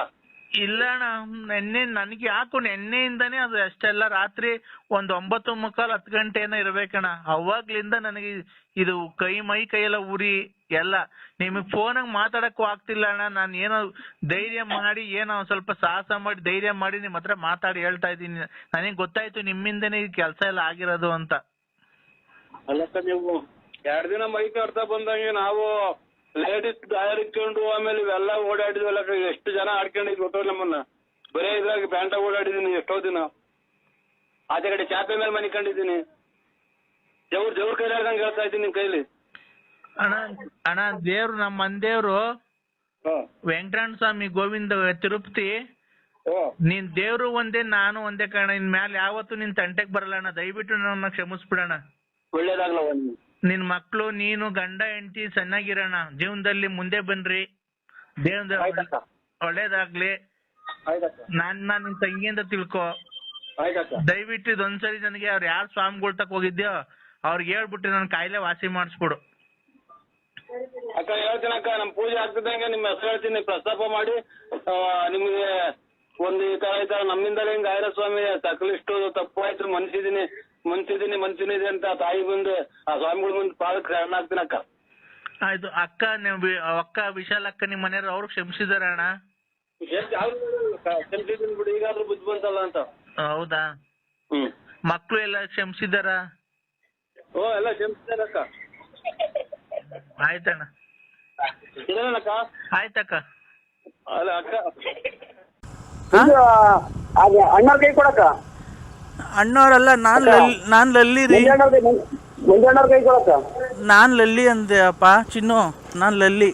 ಇಲ್ಲ ಅಣ್ಣ, ನೆನ್ನೆ ನನಗೆ ಯಾಕೋ ನೆನ್ನೆಯಿಂದಾನೇ ಅದು ಅಷ್ಟೆಲ್ಲ ರಾತ್ರಿ 9:45 10 ಗಂಟೆ ಏನೋ ಇರ್ಬೇಕಣ್ಣ. ಅವಾಗ್ಲಿಂದ ನನಗೆ ಇದು ಮೈ ಕೈಯೆಲ್ಲ ಉರಿ ಎಲ್ಲ. ನಿಮಗ್ ಫೋನಾಗ ಮಾತಾಡಕ್ಕೂ ಆಗ್ತಿಲ್ಲ ಅಣ್ಣ. ನಾನು ಏನೋ ಧೈರ್ಯ ಮಾಡಿ, ಏನೋ ಸ್ವಲ್ಪ ಸಾಹಸ ಮಾಡಿ ಧೈರ್ಯ ಮಾಡಿ ನಿಮ್ ಹತ್ರ ಮಾತಾಡಿ ಹೇಳ್ತಾ ಇದ್ದೀನಿ. ನನಗೆ ಗೊತ್ತಾಯ್ತು ನಿಮ್ಮಿಂದನೇ ಈ ಕೆಲಸ ಎಲ್ಲ ಆಗಿರೋದು ಅಂತ. ಅಲ್ಲಕ್ಕ, ನೀವು 2 ದಿನ ಮೈ ಕಟ್ತಾ ಬಂದಂಗೆ ನಾವು ಲೇಡೀಸ್ ಗಾಯರ್ ಇಟ್ಕೊಂಡು ಆಮೇಲೆ ಇವೆಲ್ಲ ಓಡಾಡಿದ್ವಲ್ಲ, ಎಷ್ಟು ಜನ ಆಡ್ಕೊಂಡಿದ್ ಗೊತ್ತೋ ನಮ್ಮನ್ನ. ಬರೇ ಇದ್ರಾಗ ಪ್ಯಾಂಟ ಓಡಾಡಿದೀನಿ ಎಷ್ಟೋ ದಿನ. ಆಚೆ ಕಡೆ ಚಾಪೆ ಮೇಲೆ ಮನೆ ಕಂಡಿದ್ದೀನಿ. ಜವ್ರ ಕೈಲಿ ಹೇಳ್ದಂಗೆ ಹೇಳ್ತಾ ಇದ್ದೀನಿ ನಿಮ್ ಕೈಲಿ. ಅಣ್ಣ ದೇವ್ರು ನಮ್ಮ ಮಂದೇವ್ರು ವೆಂಕಟರಮಣ ಸ್ವಾಮಿ ಗೋವಿಂದ ತಿರುಪತಿ, ನೀನ್ ದೇವ್ರು ಒಂದೇ ನಾನು ಒಂದೇ ಕಾರಣ. ಇನ್ ಮ್ಯಾಲ ಯಾವತ್ತು ನಿನ್ ತಂಟೆಗ್ ಬರಲ್ಲ ಅಣ್ಣ. ದಯವಿಟ್ಟು ನನ್ನ ಕ್ಷಮಿಸ್ಬಿಡಣ. ಒಳ್ಳೇದಾಗ್ಲ. ನಿನ್ ಮಕ್ಳು ನೀನು ಗಂಡ ಹೆಂಡತಿ ಚೆನ್ನಾಗಿರೋಣ, ಜೀವನದಲ್ಲಿ ಮುಂದೆ ಬನ್ರಿ, ದೇವ್ರ ಒಳ್ಳೇದಾಗ್ಲಿ. ನನ್ನ ನಿನ್ ತಂಗಿ ಅಂತ ತಿಳ್ಕೊ. ದಯವಿಟ್ಟು ಇದೊಂದ್ಸರಿ ನನಗೆ ಅವ್ರು ಯಾರು ಸ್ವಾಮಿಗಳ ತಕ ಹೋಗಿದ್ಯೋ ಅವ್ರಿಗೆ ಹೇಳ್ಬಿಟ್ಟು ನನ್ ಕಾಯಿಲೆ ವಾಸಿ ಮಾಡಿಸ್ಬಿಡು ಅಕ್ಕ. ಹೇಳ್ತೀನಿ ಅಕ್ಕ, ನಮ್ ಪೂಜೆ ಆಗ್ತಿದ್ದಂಗೆ ನಿಮ್ಮ ಹೆಸರು ಹೇಳ್ತೀನಿ, ಪ್ರಸ್ತಾಪ ಮಾಡಿ ನಿಮ್ಗೆ ಒಂದು ಈ ತರ ನಮ್ಮಿಂದಲೇ ಹಿಂಗ ಆಯ್ರ ಸ್ವಾಮಿ ತಕ್ಕಲಿಷ್ಟು ತಪ್ಪು ಆಯ್ತು, ಮನ್ಸಿನಿದೆ ಅಂತ ತಾಯಿ ಮುಂದೆ ಆ ಸ್ವಾಮಿಗಳ ಮುಂದೆ ಪಾದಕ್ಕೆ ಶರಣ ಆಗ್ತೀನಿ ಅಕ್ಕ. ಆಯ್ತು ಅಕ್ಕ, ಅಕ್ಕ ವಿಶಾಲ್ ಅಕ್ಕ ನಿಮ್ ಮನೆಯವ್ರು ಅವ್ರು ಕ್ಷಮಿಸಿದಾರ ಅಣ್ಣ? ಕ್ಷಮಿಸಿದ್ದೀನಿ ಬಿಡಿ, ಈಗಾದ್ರೂ ಬುದ್ಧಿ ಬಂತಲ್ಲ ಅಂತ. ಹೌದಾ? ಮಕ್ಳು ಎಲ್ಲ ಕ್ಷಮಿಸಿದಾರ? ಎಲ್ಲ ಕ್ಷಮಿಸಿದಾರಕ್ಕ. ಆಯ್ತಣ್ಣ, ಆಯ್ತಕ್ಕ. ಅಲ್ಲ ಅಕ್ಕ, ಅಣ್ಣವ್ರ ಕೈ ಕೊಡಕ್ಕ. ಅಣ್ಣವ್ರಲ್ಲ, ನಾನ್ ಲಲ್ಲಿ ರೀ. ಮಂಜಣ್ಣವ್ರ ಕೈ ಕೊಡಕ್ಕ. ನಾನ್ ಲಲ್ಲಿ ಅಂದೆ ಅಪ್ಪ ಚಿನ್ನು, ನಾನ್ ಲಲ್ಲಿ.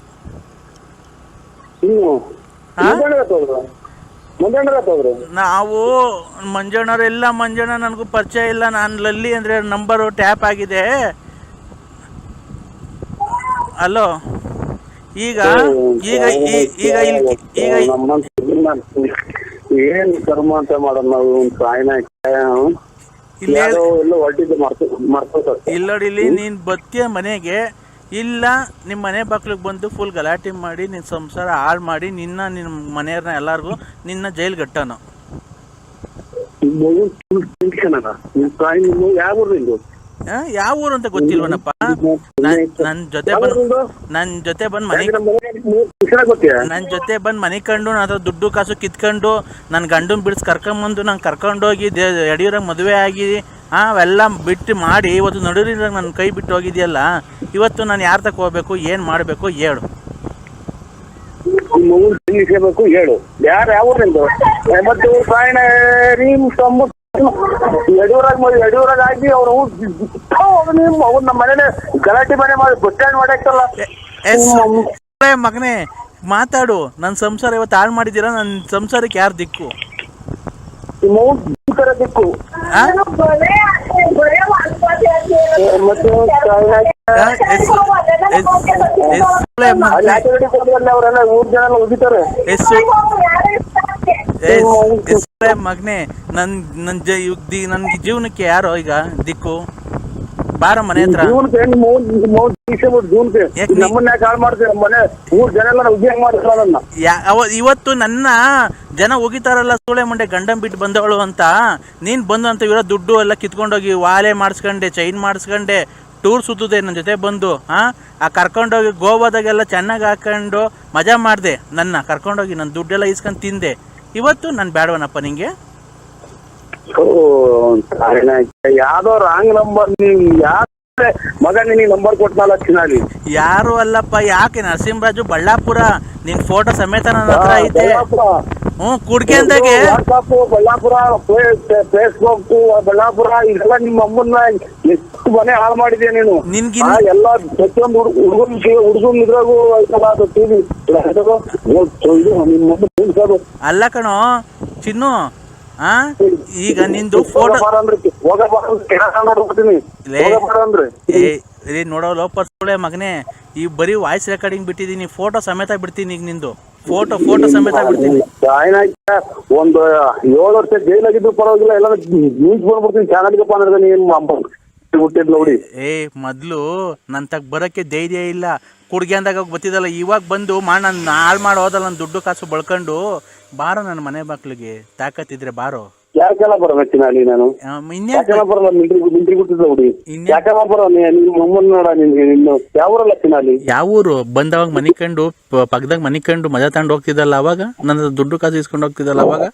ನಾವು ಮಂಜಣ್ಣವ್ರೆಲ್ಲ ಮಂಜಣ್ಣ ನನಗೂ ಪರಿಚಯ ಇಲ್ಲ. ನಾನು ಲಲ್ಲಿ ಅಂದ್ರೆ ನಂಬರು ಟ್ಯಾಪ್ ಆಗಿದೆ. ಅಲೋ, ಈಗ ಈಗ ಈಗ ಈಗ ಏನ್ ಕರ್ಮ ಅಂತ ಮಾಡೋದು ನಾವು. ಇಲ್ಲೋಡಿಲಿ, ನೀನ್ ಬತ್ತಿಯ ಮನೆಗೆ ಇಲ್ಲ ನಿಮ್ಮ ಮನೆ ಬಾಕ್ಲಿಗೆ ಬಂದು ಫುಲ್ ಗಲಾಟೆ ಮಾಡಿ ನಿನ್ನ ಸಂಸಾರ ಹಾಳು ಮಾಡಿ ನಿನ್ನ ಮನೆಯವ್ರನ್ನ ಎಲ್ಲಾರ್ಗು ನಿನ್ನ ಜೈಲ್ ಗಟ್ಟನು. ಯಾವ ಊರು ಅಂತ ಗೊತ್ತಿಲ್ವನಪ್ಪ? ನನ್ ಜೊತೆ ಬಂದ್ ಮನೆ ಕಂಡು ನನ್ನ ದುಡ್ಡು ಕಾಸು ಕಿತ್ಕೊಂಡು ನನ್ ಗಂಡನ್ ಬಿಡಿಸ್ ಕರ್ಕೊಂಬಂದು ನಂಗೆ ಕರ್ಕೊಂಡೋಗಿ ಯಡಿಯೂರಾಗ ಮದುವೆ ಆಗಿ ಅವೆಲ್ಲ ಬಿಟ್ಟು ಮಾಡಿ ಇವತ್ತು ನಡುವಿರಾಗ ನನ್ನ ಕೈ ಬಿಟ್ಟು ಹೋಗಿದ್ಯಲ್ಲ. ಇವತ್ತು ನಾನು ಯಾರ ತಕ ಹೋಗ್ಬೇಕು, ಏನ್ ಮಾಡ್ಬೇಕು ಹೇಳು? ಹೇಳು, ಯಾರು ಯಾವ ಯಡಿಯೂರಾಗ ಆಗಿ ಅವ್ರು ನಮ್ಮ ಮನೇಲಿ ಗಲಾಟೆ ಮನೆ ಮಾಡಿ ಬಸ್ ಸ್ಟ್ಯಾಂಡ್ ಮಾಡಾಕ್ತಲ್ಲ. ಮಗನೇ ಮಾತಾಡು, ನನ್ನ ಸಂಸಾರ ಇವತ್ತು ಹಾಳು ಮಾಡಿದ್ದೀರಾ. ನನ್ನ ಸಂಸಾರಕ್ಕೆ ಯಾರು ದಿಕ್ಕು? ದಿಕ್ಕು ಅವರೆಲ್ಲ 3 ಜನ ಉಗಿತಾರೆ. ಮಗನೇ ನನ್ ಜೀವನಕ್ಕೆ ಯಾರೋ ಈಗ ದಿಕ್ಕು ಬಾರ ಮನೆ ಹತ್ರ. ಇವತ್ತು ನನ್ನ ಜನ ಹೋಗಿತಾರಲ್ಲ ಸೂಳೆ ಮುಂಡೆ ಗಂಡಂ ಬಿಟ್ಟು ಬಂದವಳು ಅಂತ, ನೀನ್ ಬಂದು ಅಂತ ಇರೋ ದುಡ್ಡು ಎಲ್ಲ ಕಿತ್ಕೊಂಡೋಗಿ ವಾಲೆ ಮಾಡಿಸ್ಕೊಂಡೆ, ಚೈನ್ ಮಾಡಿಸ್ಕೊಂಡೆ, ಟೂರ್ ಸುತ್ತದೆ ನನ್ನ ಜೊತೆ ಬಂದು. ಆ ಕರ್ಕೊಂಡೋಗಿ ಗೋವಾದಾಗೆಲ್ಲ ಚೆನ್ನಾಗಿ ಹಾಕೊಂಡು ಮಜಾ ಮಾಡಿದೆ, ನನ್ನ ಕರ್ಕೊಂಡೋಗಿ ನನ್ನ ದುಡ್ಡೆಲ್ಲ ಇಸ್ಕೊಂಡು ತಿಂದೆ. ಇವತ್ತು ನಾನು ಬೇಡವನಪ್ಪ ನಿಂಗೆ. ಯಾವ್ದೋ ರಾಂಗ್ ನಂಬರ್, ನೀವ್ ಮಗ ನಿನಗೆ ನಂಬರ್ ಕೊಟ್ನಲ್ಲ ಚಿನ್ನಾಲಿ. ಯಾರು ಅಲ್ಲಪ್ಪ, ಯಾಕೆ ನರಸಿಂಹರಾಜು ಬಳ್ಳಾಪುರ, ನಿನ್ ಫೋಟೋ ಸಮೇತ ನನ್ನ ಹತ್ರ ಐತೆ. ಕುಡ್ಕೆ ಅಂದಾಗೆ ಬಳ್ಳಾಪುರ, ಫೇಸ್ಬುಕ್ ಬಳ್ಳಾಪುರ, ಇದೆಲ್ಲ ನಿಮ್ಮ ಅಮ್ಮನ್ನ ಎಷ್ಟು ಮನೆ ಹಾಳು ಮಾಡಿದ್ಯಾ ನೀನು. ಎಲ್ಲ ಪ್ರತಿಯೊಂದು ಹುಡುಗನ್ ಇದ್ರಾಗೂ ಅಲ್ಲ ಕಣೋ ಚಿನ್ನು. ಈಗ ನಿಂದು ಫೋಟೋ ನೋಡೋ ಲೋಪರ್ಸ್ಗಳೇ ಮಗನೇ, ಈ ಬರೀ ವಾಯ್ಸ್ ರೆಕಾರ್ಡಿಂಗ್ ಬಿಟ್ಟಿದೀನಿ, ಫೋಟೋ ಸಮೇತ ಬಿಡ್ತೀನಿ. ಈಗ ನಿಂದು ಫೋಟೋ ಸಮೇತ ಬಿಡ್ತೀನಿ. ಒಂದು 7 ವರ್ಷ ಜೈಲಾಗಿದ್ರು ಪರವಾಗಿಲ್ಲ, ಎಲ್ಲ ನ್ಯೂಸ್ ಬಂದ್ಬಿಡ್ತೀನಿ ಚಾನಲ್ಗಪ್ಪ ಅಂದ್ರೆ ನೀನ್ ಹುಟ್ಟಿದ್ ನೋಡಿ. ಮೊದ್ಲು ನನ್ ತಗ್ ಬರಕ್ಕೆ ಧೈರ್ಯ ಇಲ್ಲ, ಕುಡ್ಗೆ ಅಂದಾಗ ಗೊತ್ತಿದ್ದಲ್ಲ. ಇವಾಗ ಬಂದು ನನ್ನ ಹಾಳು ಮಾಡಿ ಹೋದಲ್ಲ, ನನ್ನ ದುಡ್ಡು ಕಾಸು ಬಳ್ಕೊಂಡು ಬಾರೋ ನನ್ನ ಮನೆ ಮಕ್ಳಿಗೆ ತಾಕತ್ತಿದ್ರೆ ಬಾರೋ. ಯಾಕೆಲ್ಲ ಬರಬೇಕಿನ ಅಲ್ಲಿ ನಾನು ಯಾಕೆಲ್ಲ ಬರಲ್ಲ, ಮಿಂಟ್ರಿ ಗೊತ್ತಿದ್ದ ಹುಡಿ ಯಾಕೆಲ್ಲ ಬರೋ ನಿಮ್ಮಮ್ಮನ್ ನೋಡ ನಿನ್ಗೆ. ನಿನ್ನ ಯಾವೂರಲ್ಲ ಚಿನಾಲಿ? ಯಾವೂರು ಬಂದವಾಗ ಮನಿಕೊಂಡು ಪಕ್ಕದಾಗ ಮನಿಕೊಂಡು ಮಜಾ ತಗೊಂಡು ಹೋಗ್ತಿದ್ದಲ್ಲ, ಅವಾಗ ನನ್ನ ದುಡ್ಡು ಕಾಸು ಇಸ್ಕೊಂಡು ಹೋಗ್ತಿದ್ದಲ್ಲ ಅವಾಗ.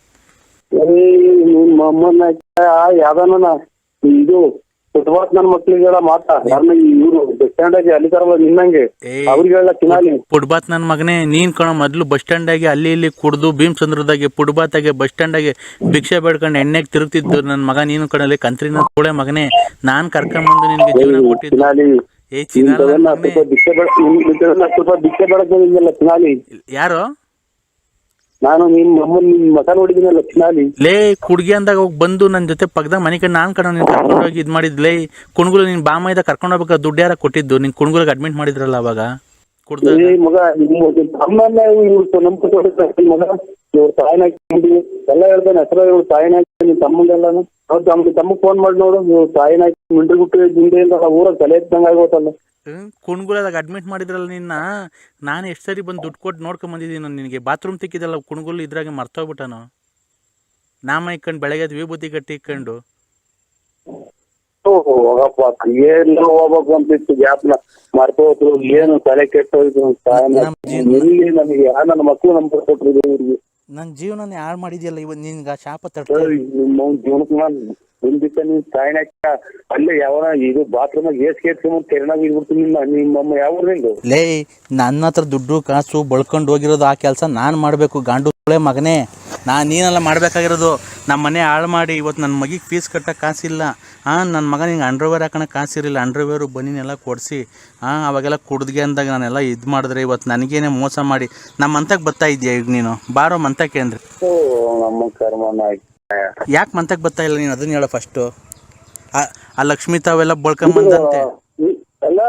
ನಿಮ್ಮಮ್ಮನ ಯಾವ್ದಾನ ಇದು ಫುಟ್ಬಾಲ್ ನನ್ನ ಮಕ್ಳಿಗೆಲ್ಲ ಮಾತಾ ಯಾರನ್ನ ಇವ್ರು ಬಸ್ ಸ್ಟ್ಯಾಂಡ್ ಆಗಿ ಅಲ್ಲಿ ತರಲ್ಲ ನಿನ್ನಂಗೆ ಅವ್ರಿಗೆಲ್ಲ ಚಿನಾಲಿ. ಫುಟ್ಬಾತ್ ನನ್ನ ಮಗನೇ, ನೀನ್ ಕಣ ಮೊದ್ಲು ಬಸ್ ಸ್ಟ್ಯಾಂಡ್ ಆಗಿ ಅಲ್ಲಿ ಇಲ್ಲಿ ಕುಡ್ದು ಭೀಮಚಂದ್ರದಾಗೆ ಫುಟ್ಬಾತಾಗೆ ಬಸ್ ಸ್ಟ್ಯಾಂಡ್ ಆಗಿ ಭಿಕ್ಷೆ ಬೇಡ್ಕೊಂಡು ಎಣ್ಣೆಗೆ ತಿರುಗ್ತಿದ್ದು ನನ್ನ ಮಗ. ನೀನು ಕಣಲ್ಲಿ ಕಂತ್ರಿನ ಕೂಳೆ ಮಗನೇ, ನಾನ್ ಕರ್ಕೊಂಡ್ಬಂದು ನಿನ್ಗೆ ಜೀವನ ಕೊಟ್ಟಿದ್ದು. ಯಾರು ನಾನು ನಿಮ್ ಮತ ನೋಡಿದ್ದೀನಲ್ಲ ಚಿನಾಲಿ. ಲೇ ಕುಡ್ಗಿ ಅಂದಾಗ ಹೋಗಿ ಬಂದು ನನ್ನ ಜೊತೆ ಪಕ್ಕದಾಗ ಮನೆ ಕಡೆ ನಾನ್ ಕಣ ನೀನ್ ಕರ್ಕೊಂಡೋಗಿ ಇದ್ ಮಾಡಿದ್ಲೇ. ಕುಣ್ಗುಲು ನಿನ್ ಬಾಮೈದ ಕರ್ಕೊಂಡು ಹೋಗ್ಬೇಕಾ ದುಡ್ಡು ಯಾರ ಕೊಟ್ಟಿದ್ದು? ನಿನ್ ಕುಣ್ಗುಲಿಗೆ ಅಡ್ಮಿಟ್ ಮಾಡಿದ್ರಲ್ಲ ಅವಾಗ ಕುಡ್ದ ಮಗ. ಮಗ ಇವ್ರ ತಾಯಿನಾಕಿ ಎಲ್ಲ ಹೇಳ್ತಾನೆ ಹೆಸರು, ಇವ್ರ ತಾಯಿನಾಕಿ ನಿನ್ ತಮ್ಮಂಗೆಲ್ಲಾನು ತಮ್ಮ ಫೋನ್ ಮಾಡಿ ನೋಡು, ಇವ್ರ ತಾಯಿನಾಕಿ ಮಿಂಟ್ರಿ ಗುಟ್ಟು ಹಿಂದೆ ಊರಾಗ ತಲೆ ಎತ್ತಂಗ ಆಗೋತಲ್ಲ. ಕುಣ್ಗುಲದಾಗ ಅಡ್ಮಿಟ್ ಮಾಡಿದ್ರಲ್ಲ ನಿನ್ನ. ನಾನು ಎಷ್ಟು ಸರಿ ಬಂದು ದುಡ್ಡು ಕೊಟ್ಟು ನೋಡ್ಕೊಂಡ್ ಬಂದಿದ್ದೀನಿ. ನಿನಗೆ ಬಾತ್ರೂಮ್ ತಿಕ್ಕಿದಲ್ಲ ಕುಣ್ಗುಲ್ ಇದ್ರಾಗೆ ಮರ್ತೋಗ್ಬಿಟ್ಟನು. ನಾಮ ಇಕ್ಕೊಂಡು ಬೆಳಗ್ಗೆ ವಿಭೂತಿ ಕಟ್ಟಿ ಇಕ್ಕೊಂಡು ಹೋಗಪ್ಪ ಏನ್ ಹೋಗ್ಬೇಕು ಅಂತಿತ್ತು ಗ್ಯಾಪ್ನ ಮರ್ತೋದ್ರು. ಏನು ತಲೆ ಕೆಟ್ಟೋಯ್ತು ಎಲ್ಲಿ ನನಗೆ ನನ್ನ ಮಕ್ಕಳು ನಂಬರ್ ಕೊಟ್ರು ಇವ್ರಿಗೆ. ನನ್ನ ಜೀವನನೇ ಹಾಳು ಮಾಡಿದ್ಯಲ್ಲ ಇವತ್ತು ನಿನ್ಗ ಶಾಪ ತಟ್ಟ. ನಿಮ್ಮ ಜೀವನಕ್ಕೆ ನಾನು ಮುಂದಿತ್ತ ನೀನ್ ತಾಯಿನಾಕ ಅಲ್ಲೇ ಯಾವನ ಇದು ಬಾತ್ರೂಮ್ ಏಸ್ಕೊಂಡ್ ಕೆರೆನಾಗ ಇದ್ಬಿಡ್ತೀನಿ. ನಿಮ್ಮಮ್ಮ ಯಾವ ಲೇ ನನ್ನ ಹತ್ರ ದುಡ್ಡು ಕಾಸು ಬಳ್ಕೊಂಡು ಹೋಗಿರೋದು ಆ ಕೆಲಸ ನಾನು ಮಾಡಬೇಕು. ಗಾಂಡು ಮಗನೇ, ನೀನೆಲ್ಲ ಮಾಡ್ಬೇಕಾಗಿರೋದು. ನಮ್ಮ ಮನೆ ಹಾಳು ಮಾಡಿ ಇವತ್ತು ನನ್ನ ಮಗಿಗೆ ಫೀಸ್ ಕಟ್ಟಕ್ಕೆ ಕಾಸಿಲ್ಲ. ನನ್ನ ಮಗ ನಿಂಗೆ ಅಂಡರ್ವೇರ್ ಹಾಕೋಣಕ್ಕೆ ಕಾಸಿರಲಿಲ್ಲ. ಅಂಡರ್ವೇರು ಬನ್ನಿನೆಲ್ಲ ಕೊಡಿಸಿ ಅವಾಗೆಲ್ಲ ಕುಡ್ಗೆ ಅಂದಾಗ ನಾನೆಲ್ಲ ಇದು ಮಾಡಿದ್ರೆ ಇವತ್ತು ನನಗೇನೆ ಮೋಸ ಮಾಡಿ ನಮ್ಮ ಮಂತಕ್ಕೆ ಬರ್ತಾ ಇದೆಯಾ ಈಗ ನೀನು? ಬಾರೋ ಮಂತಕ್ಕೆ ಅಂದ್ರೆ ಯಾಕೆ ಮಂತಕ್ಕೆ ಬರ್ತಾ ಇಲ್ಲ ನೀನು? ಅದನ್ನ ಹೇಳೋ ಫಸ್ಟು. ಆ ಲಕ್ಷ್ಮಿ ತಾವೆಲ್ಲ ಬಳ್ಕೊಂಬಂದಂತೆ ಎಲ್ಲ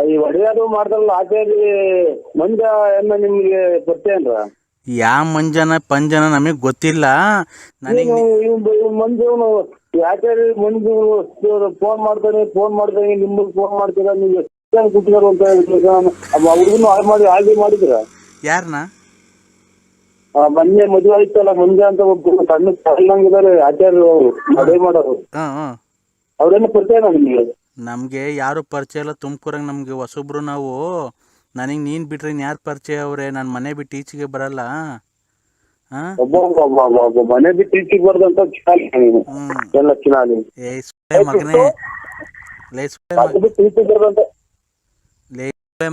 ಈ ಒಡೆಯೋದು ಮಾಡ್ತಾರಲ್ಲ ಆಚೆಗೆ ಮಂಜ ಏನ ನಿಮ್ಗೆ ಪರಿಚಯನ್ರ? ಯಾವ ಮಂಜನ ಪಂಜನ ನಮಗ್ ಗೊತ್ತಿಲ್ಲ. ನನಗೆ ಮಂಜು ಯಾಕೆ ಮಂಜು ಫೋನ್ ಮಾಡ್ತಾನೆ ನಿಮ್ಗೆ ಫೋನ್ ಮಾಡ್ತೀರಾ? ನೀವು ಎಷ್ಟು ಕುಟ್ಟಿದಾರ ಅಂತ ಹುಡುಗನು ಹಾಗೆ ಮಾಡಿದ್ರ? ಯಾರನ್ನ? ಮೊನ್ನೆ ಮದುವೆ ಆಯ್ತಲ್ಲ ಮಂಜ ಅಂತ ಒಬ್ಬ ಸಣ್ಣ ಸಣ್ಣಂಗಿದ್ದಾರೆ ಆಚಾರ್ಯ ಅವರು ಮದುವೆ ಮಾಡೋರು. ಅವ್ರೇನು ಪರಿಚಯ ನಿಮ್ಗೆ? ನಮ್ಗೆ ಯಾರು ಪರಿಚಯ ಇಲ್ಲ. ತುಮಕೂರಾಗ ನಮ್ಗೆ ಹೊಸಬ್ರು ನಾವು. ನನಗೆ ನೀನ್ ಬಿಟ್ರೆ ಯಾರು ಪರಿಚಯ ಅವ್ರೆ? ನಾನು ಮನೆ ಬಿಟ್ಟು ಈಚೆಗೆ ಬರಲ್ಲ. ಮನೆ ಬಿಟ್ಟು ಈಚೆಗೆ ಬರ್ದಂತ ಎಲ್ಲ ಚಿನಾಲಿ. ಮಗನೇ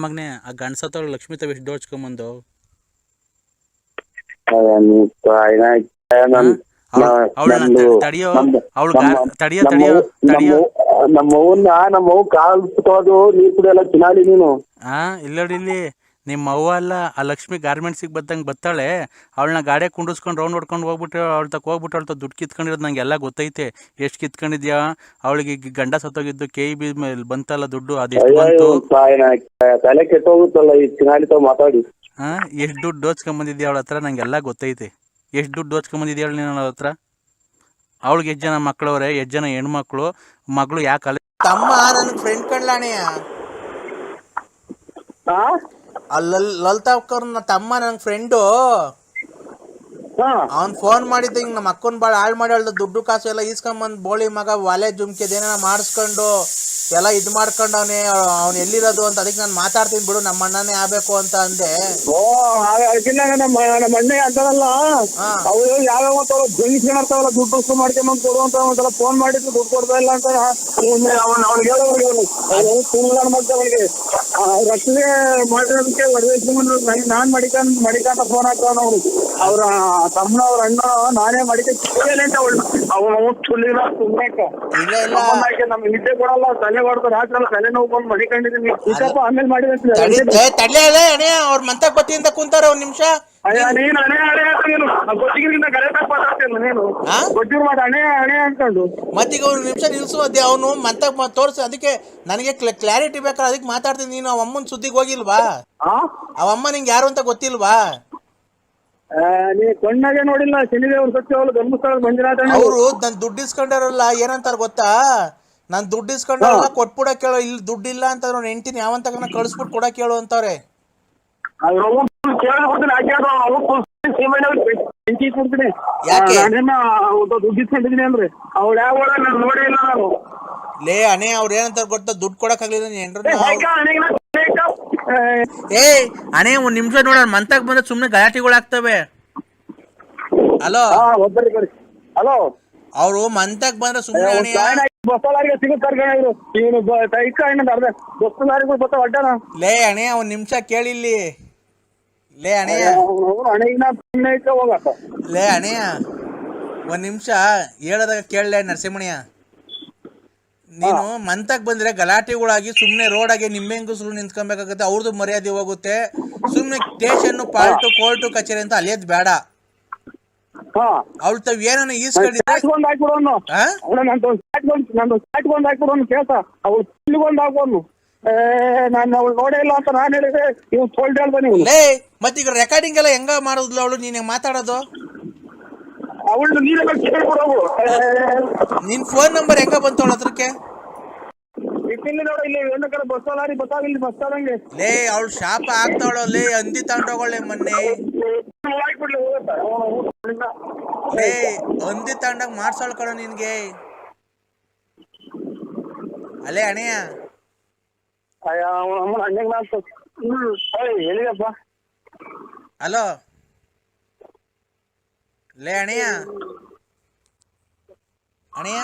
ಮಗನೇ, ಆ ಗಂಡಸತ್ತವ್ರು ಲಕ್ಷ್ಮೀ ತಾವ್ ಎಷ್ಟು ಡೋಚ್ಕೊಂಬಂದು ನಮ್ಮವ್ವ ಕಾಲ್ ಸುತ್ತೋದು ನೀರ್ ಕುಡಿಯಲ್ಲ ಚಿನಾಲಿ ನೀನು. ಇಲ್ಲಿ ನಿಮ್ಮ ಅವ್ವ ಅಲ್ಲ, ಆ ಲಕ್ಷ್ಮಿ ಗಾರ್ಮೆಂಟ್ಸಿಗೆ ಬದ್ದಂಗೆ ಬತ್ತಾಳೆ. ಅವಳನ್ನ ಗಾಡಿ ಕುಂಡಿಸ್ಕೊಂಡು ರೌಂಡ್ ಹೊಡ್ಕೊಂಡು ಹೋಗ್ಬಿಟ್ಟು ಅವಳ ತಕ್ಕ ಹೋಗ್ಬಿಟ್ಟು ಅವಳ ದುಡ್ಡು ಕಿತ್ಕೊಂಡಿರೋದು ನಂಗೆಲ್ಲ ಗೊತ್ತೈತೆ. ಎಷ್ಟು ಕಿತ್ಕೊಂಡಿದ್ಯಾ? ಅವಳಿಗೆ ಗಂಡ ಸತ್ತೋಗಿದ್ದು KEB ಮೇಲೆ ಬಂತಲ್ಲ ದುಡ್ಡು, ಅದೆಷ್ಟು ಬಂತು? ತಲೆ ಕೆಟ್ಟೋಗುತ್ತಲ್ಲ ಈ ಚಿನಾಲಿ ತಾವ್ ಮಾತಾಡಿ. ಎಷ್ಟು ದುಡ್ಡು ದೋಚ್ಕೊಂಡ್ ಬಂದಿದ್ಯಾ ಅವಳ ಹತ್ರ? ನಂಗೆಲ್ಲ ಗೊತ್ತೈತೆ. ಎಷ್ಟು ದುಡ್ಡು ದೋಚ್ಕೊಂಬಂದಿದ್ದು ಹೇಳಿ ನನ್ನ ಹತ್ರ. ಅವಳಿಗೆ ಎಷ್ಟು ಜನ ಮಕ್ಕಳವ್ರೆ, ಎಷ್ಟು ಜನ ಹೆಣ್ಮಕ್ಳು, ಮಗಳು ಯಾಕೆ ಅಲ್ಲಿ ತಮ್ಮ ನನ್ನ ಫ್ರೆಂಡ್ ಕಣ್ಲಾಣೆಯ ಲಲಿತಾ ಅಕ್ಕವ್ರ ತಮ್ಮ ನನ್ನ ಫ್ರೆಂಡು. ಅವ್ನ್ ಫೋನ್ ಮಾಡಿದ್ದ ಹಿಂಗ್ ನಮ್ಮ ಅಕ್ಕನ್ ಬಾಳ ಹಾಳು ಮಾಡಿ ಹೇಳ್ದ, ದುಡ್ಡು ಕಾಸು ಎಲ್ಲ ಈಸ್ಕೊಂಬಂದ್ ಬೋಳಿ ಮಗ ಒಲೆ ಜುಮ್ಕೆದೇನ ಮಾಡಿಸ್ಕೊಂಡು ಎಲ್ಲ ಇದ್ ಮಾಡ್ಕೊಂಡು ಅವ್ನು ಎಲ್ಲಿರೋದು ಅಂತ. ಅದಕ್ಕೆ ನಾನು ಮಾತಾಡ್ತೀನಿ ಬಿಡು, ನಮ್ಮ ಅಣ್ಣನೇ ಆಗ್ಬೇಕು ಅಂತ ಅಂದೆ. ನಮ್ಮ ಅಣ್ಣ ಅಂತಾರಲ್ಲ, ಅವ್ರು ಯಾವ್ಯಾವ ಜಂಗಿಸ್ಕೊಂಡ್ತಾವಲ್ಲ ದುಡ್ಡು ವಸ್ತು ಮಾಡ್ಕೊಂಡ್ ಕೊಡುವಂತ ಒಂದ್ಸಲ ಫೋನ್ ಮಾಡಿದ್ರು ದುಡ್ಡು ಕೊಡ್ತಾ ಇಲ್ಲ ಅಂತ ಅವ್ನಿಗೆ ಅವನಿಗೆ ರಕ್ಷಣೆ ಮಾಡಿರೋದಕ್ಕೆ ನಾನ್ ಮಡಿಕಂತ ಫೋನ್ ಹಾಕ್ತಾವ ಅವ್ರು. ಅವ್ರ ತಮ್ಮನ ಅವ್ರ ಅಣ್ಣ ನಾನೇ ಮಡಿಕೊಂಡ್ ಅವನು ಸುಳ್ಳಿಲ್ಲ ಸುಮ್ಮನೆ ನಮ್ಗೆ ನಿದ್ದೆ ಕೊಡಲ್ಲ, ತಲೆ ಹೊಡ್ತಾರೆ ಹಾಕಲ್ಲ, ತಲೆ ನೋವು ಬಂದು ಮಡಿಕೊಂಡಿದ್ದೀನಿ ಆಮೇಲೆ ಮಾಡಿದ್ರೆ ಅವ್ರ ಮಂತಕ್ ಬತ್ತಿ ಅಂತ ಕುಂತಾರ ಒಂದ್ ನಿಮಿಷ. ನೀನು ಹಣೆ ಹಣೆ ಅಂತ ನೀನು ಗೊತ್ತಿಗಿಂತ ಕರೆಕ್ಟಾಗಿ ಮಾತಾಡ್ತಿಲ್ಲ ನೀನು ಗೊತ್ತಿರ್ ಮಾಡ ಹಣೆ ಹಣೆ ಅನ್ಕೊಂಡು ಮತ್ತೀಗ ಒಂದ್ ನಿಮಿಷ ನಿಲ್ಸು. ಅದೇ ಅವನು ಮಂತಕ್ ತೋರ್ಸಿ, ಅದಕ್ಕೆ ನನಗೆ ಕ್ಲಾರಿಟಿ ಬೇಕಾದ್ರೆ ಅದಕ್ಕೆ ಮಾತಾಡ್ತೀನಿ. ನೀನು ಅವ ಅಮ್ಮನ್ ಸುದ್ದಿಗೆ ಹೋಗಿಲ್ವಾ? ಅವ ಅಮ್ಮ ನಿಂಗೆ ಯಾರು ಅಂತ ಗೊತ್ತಿಲ್ವಾ? ನೀ ಕಣ್ಣಾಗೆ ನೋಡಿಲ್ಲ, ಶನಿದೇವ್ರ ಸತ್ಯವಲ್ಲ ಧರ್ಮಸ್ಥಳ ಮಂಜುನಾಥ ಅವರು ನನ್ ದುಡ್ಡು ಇಸ್ಕೊಂಡಾರಲ್ಲ ಏನಂತಾರ ಗೊತ್ತಾ, ನಾನ್ ದುಡ್ಡು ಇಸ್ಕೊಂಡಾರಲ್ಲ ಕೊಟ್ಬಿಡಕ್ ಕೇಳೋ, ಇಲ್ಲಿ ದುಡ್ಡಿಲ್ಲ ಅಂತ ಅವ್ರ ಹೆಂಡ್ತಿನ ಯಾವಂತ ಕಳಿಸ್ಬಿಟ್ಟು ಕೊಡಕ್ ಕೇಳು ಅಂತವ್ರೆ. ದುಡ್ಡು ಇಸ್ಕೊಂಡಿದೀನಿ ಅಂದ್ರೆ ಅವ್ಳು ಯಾವ ನೋಡೇ ಇಲ್ಲ ನಾನು. ಲೇ ಅಣೆ ಅವ್ರ ಏನಂತಾರ ಗೊತ್ತಾ, ದುಡ್ಡು ಕೊಡಕ್ ಆಗ್ಲಿಲ್ಲ ಏ ಅಣೆ ಒಂದ್ ನಿಮಿಷ ನೋಡ, ಮಂತಾಗ ಬಂದ್ರೆ ಸುಮ್ನೆ ಗಲಾಟೆಗಳಾಗ್ತವೆ. ಹಲೋ ಹಲೋ, ಅವ್ರು ಮಂತಾಗ ಬಂದ್ರೆ ಸುಮ್ನೆ ಬಸ್ಸಲಾರಿಗೆ ಸಿಗುತ್ತಾರೆ ಬಸ್ಸಲಾರಿಗೂ ಬತ್ತ ಅಡ್ಡನ. ಲೇ ಅಣೆ ಒಂದ್ ನಿಮಿಷ ಕೇಳಿಲ್ಲಿ. ಲೇ ಅಣೆಯ ಲೇ ಅಣೆಯ ಒಂದ್ ನಿಮಿಷ ಹೇಳದಾಗ ಕೇಳಲೇ ನರಸಿಂಹಣ್ಯ. ನೀನು ಮಂತಕ್ ಬಂದ್ರೆ ಗಲಾಟೆಗಳಾಗಿ ಸುಮ್ನೆ ರೋಡಾಗೆ ನಿಂಬೆಂಗುಸ್ರು ನಿಂತ್ಕೊಬೇಕಾಗತ್ತೆ, ಅವ್ರದ್ದು ಮರ್ಯಾದೆ ಹೋಗುತ್ತೆ. ಸುಮ್ನೆ ಸ್ಟೇಷನ್ ಪಾಲ್ಟು ಕೋರ್ಟು ಕಚೇರಿ ಅಂತ ಅಲಿಯೋದ್ ಬೇಡ. ಅವ್ಳ ತಾವ್ ಏನನ್ನ ಈಸ್ಕೊಂಡಿದ್ರೆ ನಾನು ಅವಳು ನೋಡೇ ಇಲ್ಲ ಅಂತ ನಾನು ಹೇಳಿದ್ರೆ ಇವ್ ಸೋಲ್ಡ್ ಹೇಳ್ಬನಿ. ಮತ್ತೀಗ ರೆಕಾರ್ಡಿಂಗ್ ಎಲ್ಲ ಹೆಂಗ ಮಾಡುದಿಲ್ಲ ಅವಳು, ನೀನ್ ಮಾತಾಡೋದು? ಅವಳು ನೀರೆಲ್ಲ ಕೇಳ್ಕೊಡವು. ನಿನ್ ಫೋನ್ ನಂಬರ್ ಹೆಂಗ ಬಂತು ಅವಳ ಹತ್ರಕ್ಕೆ? ನೋಡ ಇಲ್ಲಿ ಒಂದು ಕಡೆ ಬಸ್ಸಾಲಾರಿ ಬಸ್ಸಾಗಿಲ್ಲಿ ಬಸ್ಸಾದಂಗೆ. ಲೇ ಅವಳು ಶಾಪ ಆಗ್ತಾವಳು. ಲೇ ಹಂದಿ ತಗೊಂಡೋಗಳೆ ಮೊನ್ನೆ. ಲೇ ಹಂದಿ ತಗೊಂಡಾಗ ಮಾಡ್ಸೋಳ್ ಕಣೋ ನಿನ್ಗೆ. ಅಲ್ಲೇ ಅಣೆಯ ಹಲೋ ಲೇ ಅಣೆಯ ಅಣೆಯ